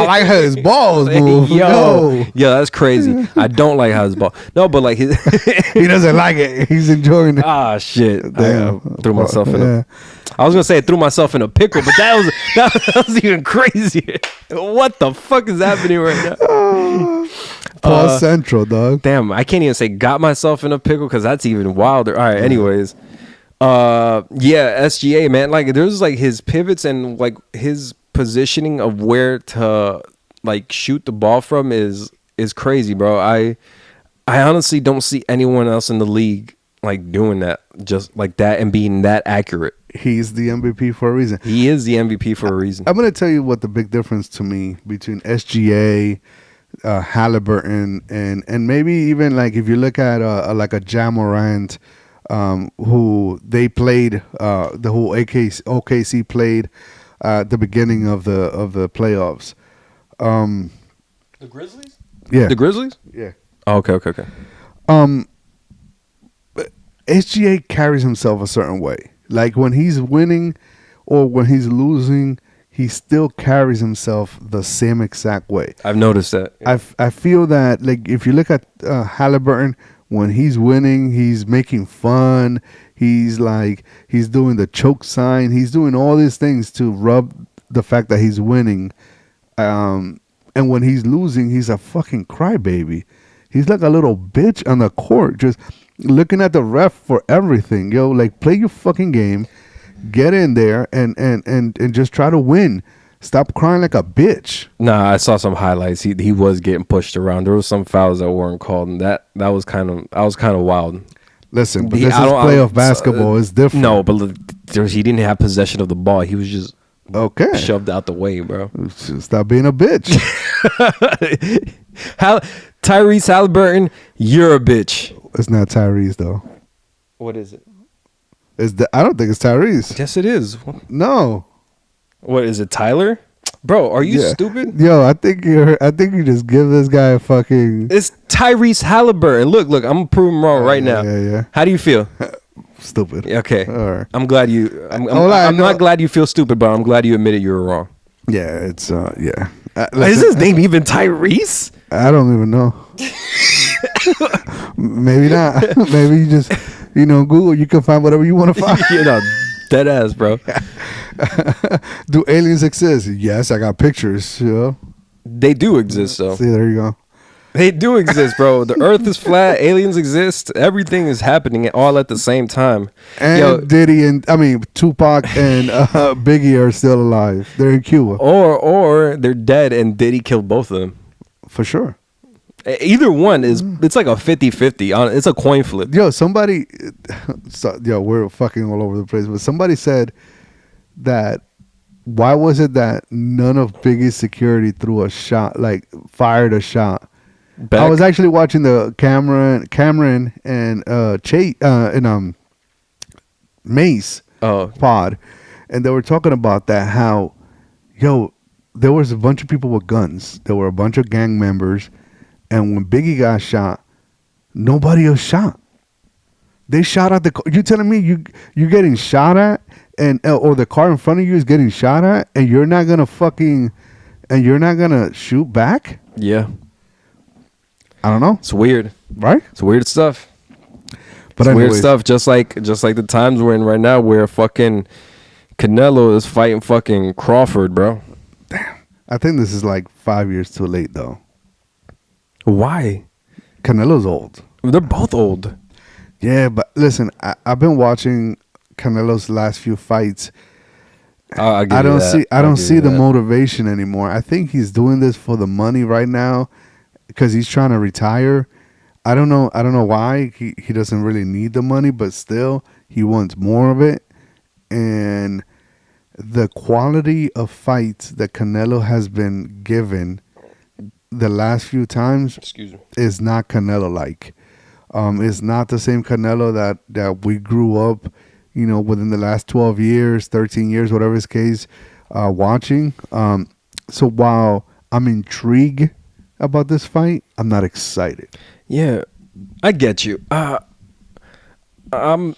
Speaker 2: like how his balls move.
Speaker 1: Yo, that's crazy. I don't like how his ball. No, but like his
Speaker 2: he doesn't like it. He's enjoying it.
Speaker 1: Ah, shit.
Speaker 2: Damn.
Speaker 1: I threw myself in a. I was gonna say I threw myself in a pickle, but that was even crazier. What the fuck is happening right now?
Speaker 2: Pause Central, dog.
Speaker 1: Damn, I can't even say got myself in a pickle because that's even wilder. All right, anyways. SGA, man. Like there's like his pivots and like his positioning of where to like shoot the ball from is crazy, bro. I honestly don't see anyone else in the league like doing that just like that and being that accurate.
Speaker 2: He's the MVP for a reason.
Speaker 1: He is the MVP for a reason.
Speaker 2: I'm going to tell you what the big difference to me between SGA, Halliburton, and maybe even like if you look at like a Ja Morant, who they played, the whole OKC played at the beginning of the playoffs.
Speaker 1: The Grizzlies?
Speaker 2: Yeah.
Speaker 1: The Grizzlies?
Speaker 2: Yeah.
Speaker 1: Oh, okay.
Speaker 2: SGA carries himself a certain way. Like when he's winning or when he's losing, he still carries himself the same exact way.
Speaker 1: I've noticed that.
Speaker 2: Yeah. I feel that like if you look at Halliburton, when he's winning, he's making fun. He's doing the choke sign. He's doing all these things to rub the fact that he's winning. And when he's losing, he's a fucking crybaby. He's like a little bitch on the court, just looking at the ref for everything. Yo, like play your fucking game, get in there and just try to win. Stop crying like a bitch.
Speaker 1: Nah, I saw some highlights. He was getting pushed around. There was some fouls that weren't called, and that was kind of wild.
Speaker 2: Listen, but this is playoff basketball. It's different.
Speaker 1: No, but he didn't have possession of the ball. He was just shoved out the way, bro.
Speaker 2: Stop being a bitch.
Speaker 1: Tyrese Halliburton, you're a bitch.
Speaker 2: It's not Tyrese though.
Speaker 1: What is it?
Speaker 2: I don't think it's Tyrese.
Speaker 1: Yes, it is.
Speaker 2: No.
Speaker 1: What is it, Tyler? Bro, are you stupid?
Speaker 2: Yo, I think you just give this guy a fucking.
Speaker 1: It's Tyrese Halliburton. Look, I'm gonna prove him wrong right now.
Speaker 2: Yeah.
Speaker 1: How do you feel?
Speaker 2: Stupid.
Speaker 1: Okay.
Speaker 2: All right.
Speaker 1: I'm glad you. I'm not glad you feel stupid, but I'm glad you admitted you were wrong.
Speaker 2: Yeah, it's yeah.
Speaker 1: Is his name even Tyrese?
Speaker 2: I don't even know. Maybe not. Maybe you just Google. You can find whatever you want to find.
Speaker 1: Dead ass, bro.
Speaker 2: Do aliens exist? Yes, I got pictures.
Speaker 1: They do exist, though.
Speaker 2: See, there you go.
Speaker 1: They do exist, bro. The Earth is flat. Aliens exist. Everything is happening all at the same time.
Speaker 2: And Tupac and Biggie are still alive. They're in Cuba.
Speaker 1: Or they're dead and Diddy killed both of them.
Speaker 2: For sure.
Speaker 1: Either one it's like a 50-50. It's a coin flip.
Speaker 2: We're fucking all over the place. But somebody said that why was it that none of Biggie's security threw a shot, like fired a shot?
Speaker 1: Back?
Speaker 2: I was actually watching the Cameron and Mace pod, and they were talking about that, how there was a bunch of people with guns, there were a bunch of gang members, and when Biggie got shot, nobody else shot. They shot at the car. You telling me you're getting shot at, and or the car in front of you is getting shot at, and you're not gonna shoot back?
Speaker 1: Yeah,
Speaker 2: I don't know.
Speaker 1: it's weird,
Speaker 2: Right?
Speaker 1: It's weird stuff.
Speaker 2: But
Speaker 1: It's weird
Speaker 2: anyways,
Speaker 1: stuff. Just like the times we're in right now, where fucking Canelo is fighting fucking Crawford, bro.
Speaker 2: I think this is like 5 years too late, though.
Speaker 1: Why?
Speaker 2: Canelo's old.
Speaker 1: They're both old.
Speaker 2: Yeah, but listen, I've been watching Canelo's last few fights.
Speaker 1: I'll give
Speaker 2: I
Speaker 1: you
Speaker 2: don't
Speaker 1: that.
Speaker 2: see I
Speaker 1: I'll
Speaker 2: don't
Speaker 1: give
Speaker 2: see
Speaker 1: you
Speaker 2: the
Speaker 1: that.
Speaker 2: motivation anymore. I think he's doing this for the money right now because he's trying to retire. I don't know why he doesn't really need the money, but still he wants more of it. And the quality of fights that Canelo has been given the last few times
Speaker 1: Excuse me.
Speaker 2: is not Canelo like. It's not the same Canelo that we grew up, within the last 12 years, 13 years, whatever his case, watching. So while I'm intrigued about this fight, I'm not excited.
Speaker 1: Yeah, I get you. I am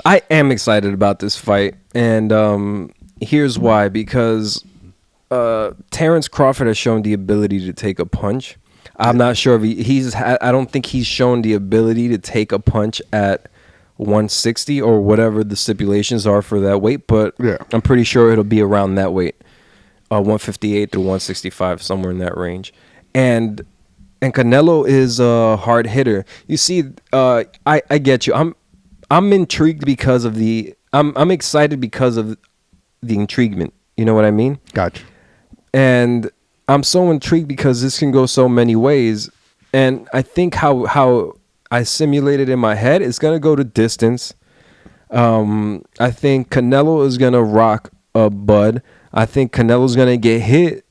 Speaker 1: excited about this fight, and here's why. Because Terrence Crawford has shown the ability to take a punch. I'm not sure if I don't think he's shown the ability to take a punch at 160 or whatever the stipulations are for that weight, but
Speaker 2: Yeah.
Speaker 1: I'm pretty sure it'll be around that weight, 158 to 165, somewhere in that range. And Canelo is a hard hitter. You see, I get you. I'm intrigued because of I'm excited because of the intriguement. You know what I mean?
Speaker 2: Gotcha.
Speaker 1: And I'm so intrigued because this can go so many ways. And I think how I simulated in my head is going to go to distance. I think Canelo is going to rock a Bud. I think Canelo's going to get hit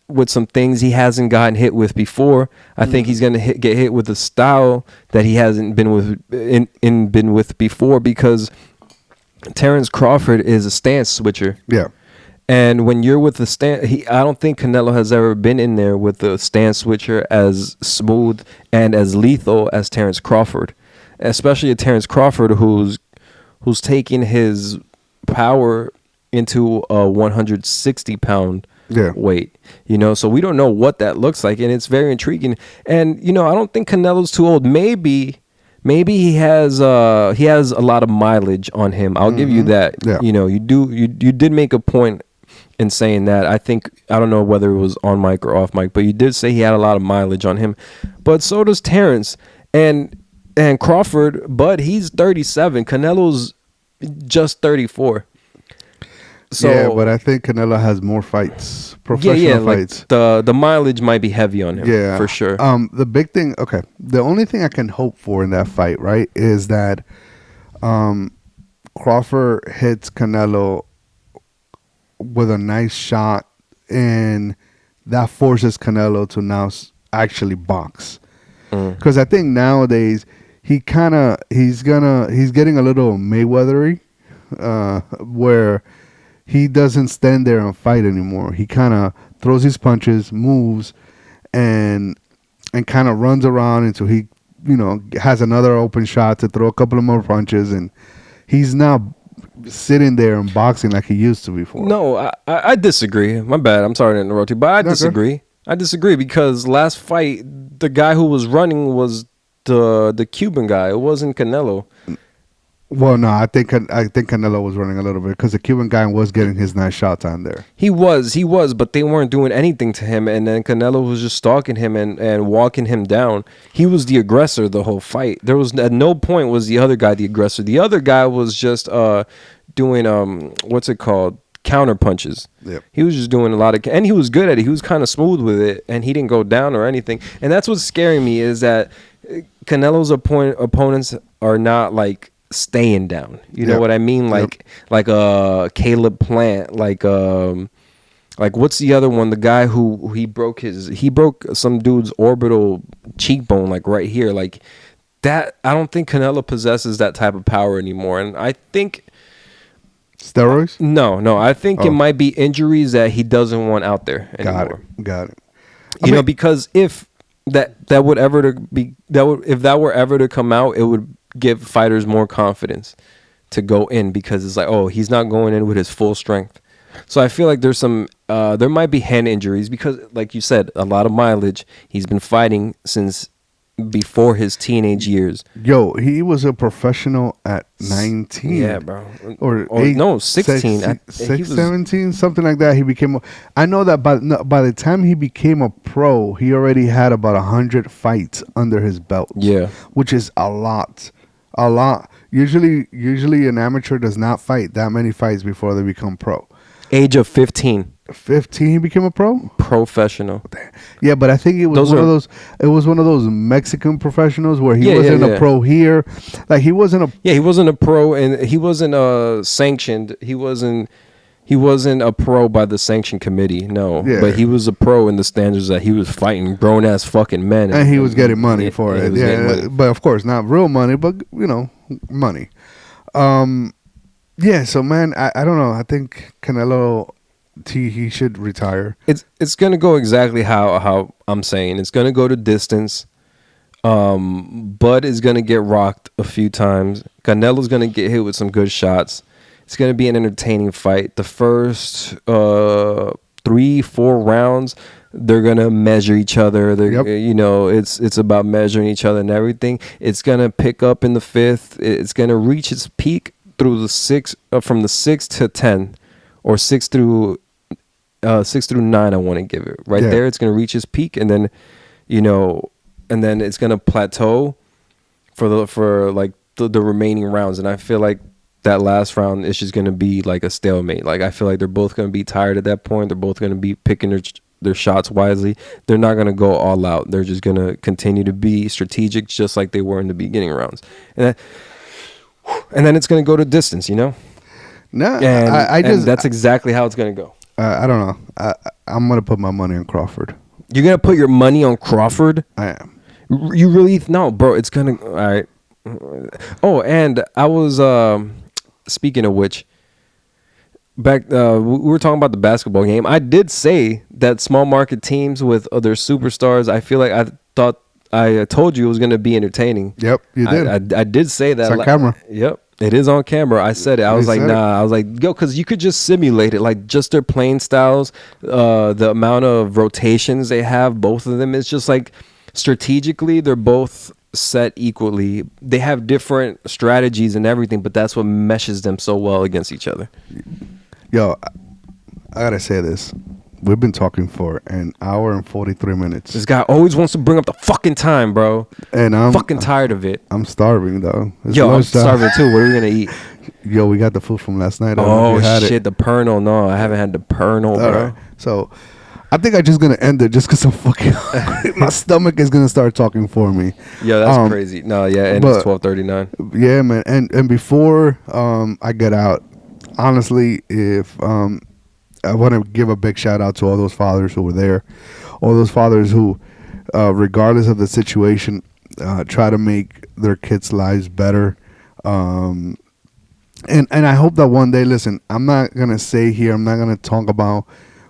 Speaker 1: with some things he hasn't gotten hit with before. I think he's going to get hit with a style that he hasn't been with before, because Terrence Crawford is a stance switcher.
Speaker 2: Yeah.
Speaker 1: And when you're with the stance, I don't think Canelo has ever been in there with a stance switcher as smooth and as lethal as Terrence Crawford, especially a Terrence Crawford who's taking his power into a 160-pound weight. So we don't know what that looks like, and it's very intriguing. And I don't think Canelo's too old. Maybe he has a lot of mileage on him. I'll give you that.
Speaker 2: Yeah.
Speaker 1: You did make a point in saying that. I don't know whether it was on mic or off mic, but you did say he had a lot of mileage on him. But so does Terrence and Crawford, but he's 37. Canelo's just 34. So,
Speaker 2: yeah, but I think Canelo has more fights, professional fights.
Speaker 1: Like the mileage might be heavy on him.
Speaker 2: Yeah,
Speaker 1: for sure.
Speaker 2: The big thing, okay, the only thing I can hope for in that fight, right, is that Crawford hits Canelo with a nice shot, and that forces Canelo to now actually box. Because I think nowadays he's getting a little Mayweathery, where he doesn't stand there and fight anymore. He kind of throws his punches, moves, and kind of runs around until he, has another open shot to throw a couple of more punches, and he's now sitting there and boxing like he used to before.
Speaker 1: No, I disagree. My bad. I'm sorry to interrupt you, but I disagree. I disagree because last fight, the guy who was running was the Cuban guy. It wasn't Canelo.
Speaker 2: Well, no, I think Canelo was running a little bit because the Cuban guy was getting his nice shots on there.
Speaker 1: He was, but they weren't doing anything to him, and then Canelo was just stalking him and walking him down. He was the aggressor the whole fight. There was at no point was the other guy the aggressor. The other guy was just doing what's it called? Counter punches.
Speaker 2: Yep.
Speaker 1: He was just doing a lot of, and he was good at it. He was kind of smooth with it, and he didn't go down or anything. And that's what's scaring me, is that Canelo's opponents are not like staying down. You know what I mean? Like Caleb Plant, like what's the other one? The guy who he broke some dude's orbital cheekbone, like right here, like that. I don't think Canelo possesses that type of power anymore, and I think
Speaker 2: steroids.
Speaker 1: No, I think it might be injuries that he doesn't want out there anymore.
Speaker 2: Got it.
Speaker 1: You know, because if that would ever to be if that were ever to come out, it would give fighters more confidence to go in, because it's like, oh, he's not going in with his full strength. So I feel like there's some there might be hand injuries, because like you said, a lot of mileage. He's been fighting since before his teenage years.
Speaker 2: Yo, he was a professional at 19.
Speaker 1: Yeah, bro.
Speaker 2: Or
Speaker 1: 16.
Speaker 2: 17, something like that. He became I know that by the time he became a pro, he already had about 100 fights under his belt.
Speaker 1: Yeah.
Speaker 2: Which is a lot. Usually an amateur does not fight that many fights before they become pro.
Speaker 1: Age of 15.
Speaker 2: 15 he became a pro?
Speaker 1: Professional.
Speaker 2: Yeah, but I think it was one of those Mexican professionals where he wasn't a pro here. Like he wasn't a
Speaker 1: pro, and he wasn't sanctioned. He wasn't a pro by the sanction committee. No. Yeah. But he was a pro in the standards that he was fighting grown ass fucking men,
Speaker 2: and he was getting money for it. Yeah, but of course not real money, but money. Yeah, so man, I don't know. I think Canelo, he should retire.
Speaker 1: It's gonna go exactly how I'm saying. It's gonna go to distance. Bud is gonna get rocked a few times. Canelo's gonna get hit with some good shots. It's gonna be an entertaining fight. The first 3-4 rounds, they're gonna measure each other. It's about measuring each other and everything. It's gonna pick up in the fifth. It's gonna reach its peak through the from the 6 to 10, or 6 through 9. I want to give it there. It's gonna reach its peak, and then it's gonna plateau for the remaining rounds. And I feel like that last round is just gonna be like a stalemate. Like I feel like they're both gonna be tired at that point. They're both gonna be picking their shots wisely. They're not gonna go all out. They're just gonna continue to be strategic, just like they were in the beginning rounds. And then it's going to go to distance, No, and that's exactly how it's going to go.
Speaker 2: I don't know. I'm going to put my money on Crawford.
Speaker 1: You're going to put your money on Crawford?
Speaker 2: I am.
Speaker 1: You really? No, bro. It's going to... All right. Oh, and I was... speaking of which, back we were talking about the basketball game. I did say that small market teams with other superstars, I feel like I told you it was going to be entertaining.
Speaker 2: Yep, you did.
Speaker 1: I did say that.
Speaker 2: It's on camera.
Speaker 1: Yep, it is on camera. I said it. I was like, nah. I was like, yo, because you could just simulate it. Like, just their playing styles, the amount of rotations they have, both of them. It's just like, strategically, they're both set equally. They have different strategies and everything, but that's what meshes them so well against each other.
Speaker 2: Yo, I got to say this. We've been talking for an hour and 43 minutes.
Speaker 1: This guy always wants to bring up the fucking time, bro.
Speaker 2: And I'm
Speaker 1: fucking tired of it.
Speaker 2: I'm starving, though.
Speaker 1: I'm starving, too. What are we going to eat?
Speaker 2: Yo, we got the food from last night.
Speaker 1: Oh, shit. The Pernal. No, I haven't had the Pernal, bro.
Speaker 2: Right. So, I think I'm just going to end it just because I'm fucking... my stomach is going to start talking for me.
Speaker 1: Yeah, that's crazy. No, yeah, and it's 12:39.
Speaker 2: Yeah, man. And before I get out, honestly, if... I want to give a big shout out to all those fathers who were there, all those fathers who, regardless of the situation, try to make their kids' lives better. And I hope that one day, listen, I'm not going to say here, I'm not going to talk about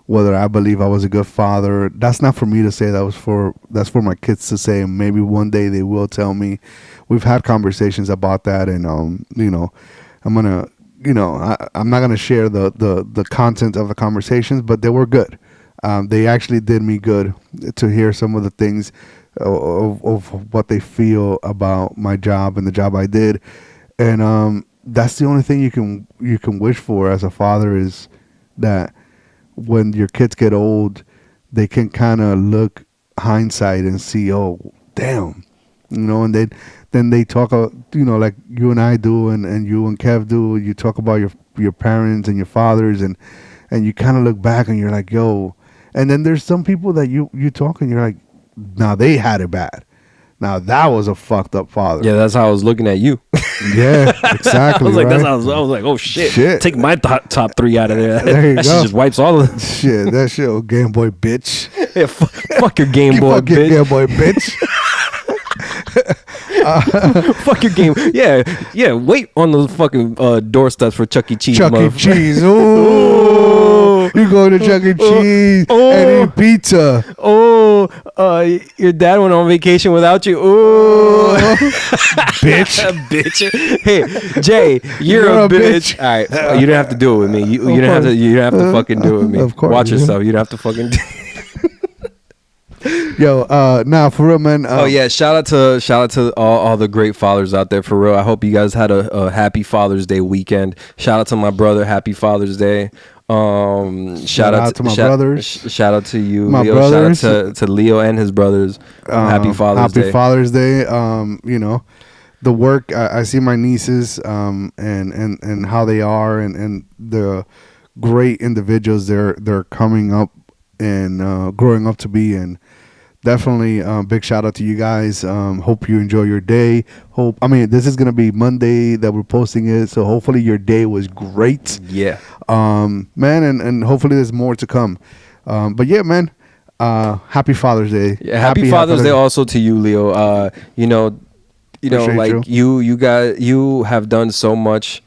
Speaker 2: whether I believe I was a good father. That's not for me to say. That's for my kids to say. And maybe one day they will tell me. We've had conversations about that, and I'm going to... I'm not going to share the content of the conversations, but they were good. They actually did me good to hear some of the things of what they feel about my job and the job I did. And that's the only thing you can wish for as a father, is that when your kids get old, they can kind of look hindsight and see, oh, damn, and then they talk, like you and I do, and you and Kev do. You talk about your parents and your fathers, and you kind of look back and you're like, yo. And then there's some people that you talk and you're like, nah, they had it bad. Now that was a fucked up father.
Speaker 1: Yeah, that's how I was looking at you.
Speaker 2: Yeah, exactly.
Speaker 1: I was like,
Speaker 2: right?
Speaker 1: I was like, oh shit. Take my top 3 out of there.
Speaker 2: There you
Speaker 1: That
Speaker 2: go.
Speaker 1: shit just wipes all of
Speaker 2: Shit, that shit, oh, Game Boy bitch.
Speaker 1: Yeah, fuck your Game Boy,
Speaker 2: Fuck your
Speaker 1: bitch.
Speaker 2: Game Boy bitch.
Speaker 1: Fuck your game. Yeah. Wait on those fucking doorsteps for Chuck E. Cheese.
Speaker 2: Chuck E. Cheese. Ooh. You go to Chuck E. Cheese and eat pizza.
Speaker 1: Oh, your dad went on vacation without you. Ooh,
Speaker 2: Bitch.
Speaker 1: bitch. Hey, Jay, you're a bitch. All right, you don't have to do it with me. You don't have to. You don't have to fucking do it with me.
Speaker 2: Of course.
Speaker 1: Watch yourself. You don't have to fucking.
Speaker 2: Yo, now for real, man.
Speaker 1: Oh yeah, shout out to all the great fathers out there, for real. I hope you guys had a happy Father's Day weekend. Shout out to my brother, happy Father's Day. Shout out to my brothers. Shout out to you,
Speaker 2: my
Speaker 1: Leo.
Speaker 2: brothers.
Speaker 1: Shout out to Leo and his brothers. Happy Father's Day.
Speaker 2: Happy Father's Day. You know, the work. I see my nieces, and how they are, and the great individuals they're coming up and growing up to be, and definitely big shout out to you guys. Hope you enjoy your day. This is gonna be Monday that we're posting it, so hopefully your day was great.
Speaker 1: Yeah.
Speaker 2: Man, and hopefully there's more to come. But yeah, man, happy Father's Day.
Speaker 1: Yeah, happy Father's Day also to you, Leo. You know,
Speaker 2: Appreciate
Speaker 1: like you guys, you have done so much.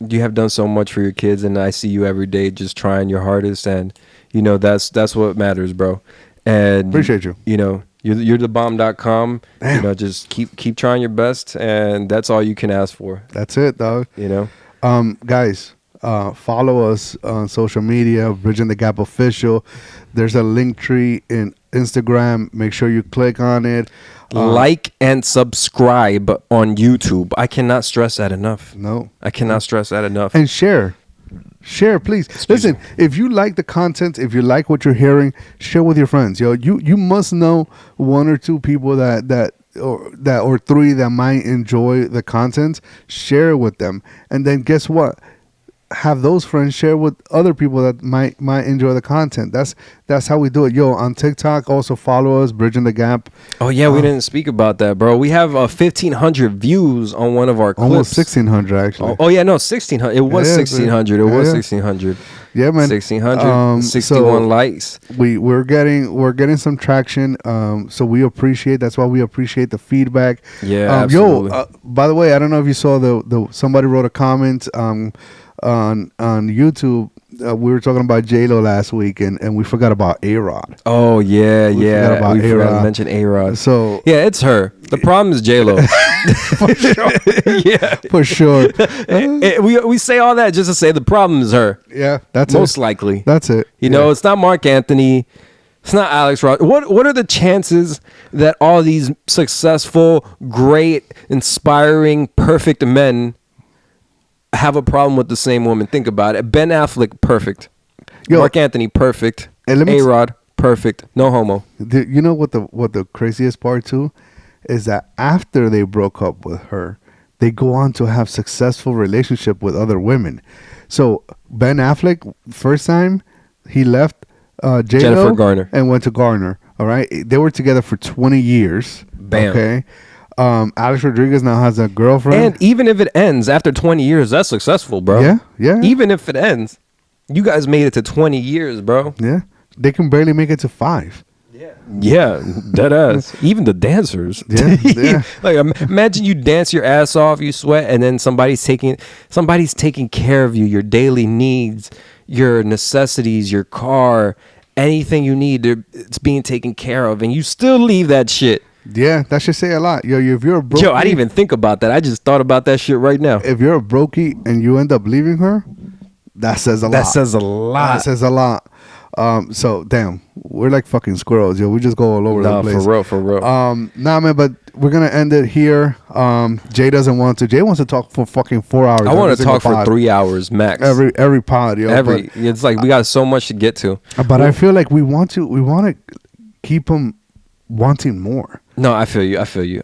Speaker 1: You have done so much for your kids, and I see you every day just trying your hardest, and you know that's what matters, bro. And
Speaker 2: Appreciate you.
Speaker 1: You know, you're the bomb.com.
Speaker 2: Damn.
Speaker 1: You know, just keep trying your best, and that's all you can ask for.
Speaker 2: That's it, dog.
Speaker 1: You know,
Speaker 2: guys, follow us on social media, Bridgin the Gap Official. There's a link tree in Instagram. Make sure you click on it.
Speaker 1: Like and subscribe on YouTube. I cannot stress that enough.
Speaker 2: No,
Speaker 1: I cannot stress that enough.
Speaker 2: and share, please. Listen, if you like the content, if you like what you're hearing, share with your friends. Yo, you must know 1 or 2 people that or 3 that might enjoy the content. Share it with them, and then guess what? Have those friends share with other people that might enjoy the content. That's how we do it. Yo, on TikTok, also follow us, Bridgin the Gap.
Speaker 1: Oh yeah, we didn't speak about that, bro. We have 1,500 views on one of our clips.
Speaker 2: Almost 1,600 actually.
Speaker 1: Oh yeah, no, 1,600. It was 1,600. It was 1,600.
Speaker 2: Yeah, man.
Speaker 1: 1,600. 61 likes.
Speaker 2: We're getting some traction. So we appreciate. That's why we appreciate the feedback.
Speaker 1: Yeah, absolutely.
Speaker 2: Yo, by the way, I don't know if you saw the somebody wrote a comment on YouTube. We were talking about J-Lo last week, and we forgot about A-Rod.
Speaker 1: Oh yeah,
Speaker 2: We forgot
Speaker 1: to mention A-Rod.
Speaker 2: So
Speaker 1: yeah, it's her. The problem is J-Lo.
Speaker 2: for sure.
Speaker 1: Yeah,
Speaker 2: For sure.
Speaker 1: we say all that just to say the problem is her.
Speaker 2: Yeah, that's
Speaker 1: Most
Speaker 2: it.
Speaker 1: likely.
Speaker 2: That's it.
Speaker 1: You know, it's not Mark Anthony. It's not Alex Rod. What are the chances that all these successful, great, inspiring, perfect men have a problem with the same woman? Think about it. Ben Affleck, perfect.
Speaker 2: Yo,
Speaker 1: Mark Anthony, perfect.
Speaker 2: and let me
Speaker 1: A-Rod, perfect. No homo.
Speaker 2: You know what the craziest part too is that after they broke up with her, they go on to have successful relationship with other women. So Ben Affleck, first time he left J-Lo
Speaker 1: Jennifer Garner.
Speaker 2: and went to Garner. All right, they were together for 20 years.
Speaker 1: Bam.
Speaker 2: Okay. Alex Rodriguez now has a girlfriend.
Speaker 1: And even if it ends after 20 years, that's successful, bro.
Speaker 2: Yeah.
Speaker 1: Even if it ends, you guys made it to 20 years, bro.
Speaker 2: Yeah. They can barely make it to 5.
Speaker 1: Yeah, dead ass. Even the dancers.
Speaker 2: Yeah.
Speaker 1: Like imagine you dance your ass off, you sweat, and then somebody's taking care of you, your daily needs, your necessities, your car, anything you need, it's being taken care of, and you still leave that shit.
Speaker 2: Yeah, that should say a lot. Yo, if you're a brokey,
Speaker 1: Yo, I didn't even think about that. I just thought about that shit right now.
Speaker 2: if you're a brokey and you end up leaving her, that says a lot.
Speaker 1: That says a lot.
Speaker 2: That says a lot. So damn, we're like fucking squirrels, yo. We just go all over the place.
Speaker 1: For real.
Speaker 2: Nah, man, but we're gonna end it here. Jay doesn't want to. Jay wants to talk for fucking 4 hours.
Speaker 1: I want to talk for
Speaker 2: pod.
Speaker 1: 3 hours max.
Speaker 2: Every pod, yo.
Speaker 1: It's like we got so much to get to.
Speaker 2: But I feel like we want to keep them wanting more.
Speaker 1: No, I feel you.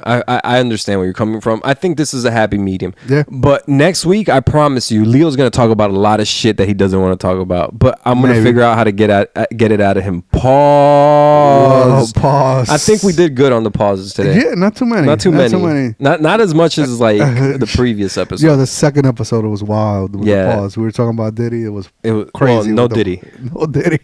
Speaker 1: I understand where you're coming from. I think this is a happy medium.
Speaker 2: Yeah.
Speaker 1: But next week, I promise you, Leo's gonna talk about a lot of shit that he doesn't want to talk about. But I'm gonna figure out how to get it out of him. Pause.
Speaker 2: Whoa, pause.
Speaker 1: I think we did good on the pauses today.
Speaker 2: Yeah, not too many.
Speaker 1: Not too many. Not as much as like the previous episode.
Speaker 2: Yeah, the second episode was wild. With the pause. We were talking about Diddy. It was crazy.
Speaker 1: Well, no Diddy.
Speaker 2: No Diddy.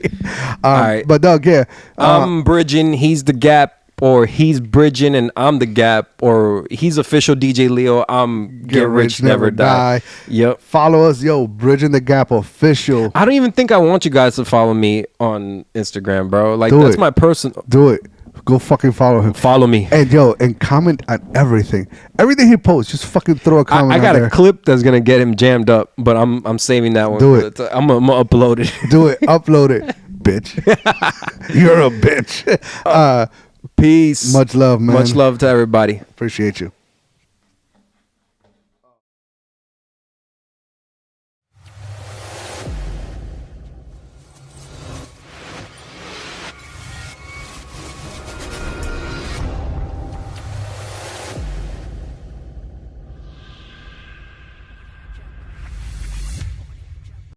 Speaker 1: All right.
Speaker 2: But Doug, yeah.
Speaker 1: I'm Bridgin. He's the Gap. Or he's Bridgin and I'm the Gap, or he's official DJ Leo. I'm Get Rich Never Die. Yep.
Speaker 2: Follow us, Bridgin the Gap official.
Speaker 1: I don't even think I want you guys to follow me on Instagram, bro. Like that's my personal.
Speaker 2: Do it. Go fucking follow him.
Speaker 1: Follow me.
Speaker 2: And comment on everything. Everything he posts, just fucking throw a comment.
Speaker 1: I got a clip that's gonna get him jammed up, but I'm saving that one.
Speaker 2: Do it.
Speaker 1: I'm gonna upload it.
Speaker 2: Do it. Upload it, bitch. You're a bitch.
Speaker 1: Peace.
Speaker 2: Much love, man.
Speaker 1: Much love to everybody.
Speaker 2: Appreciate you.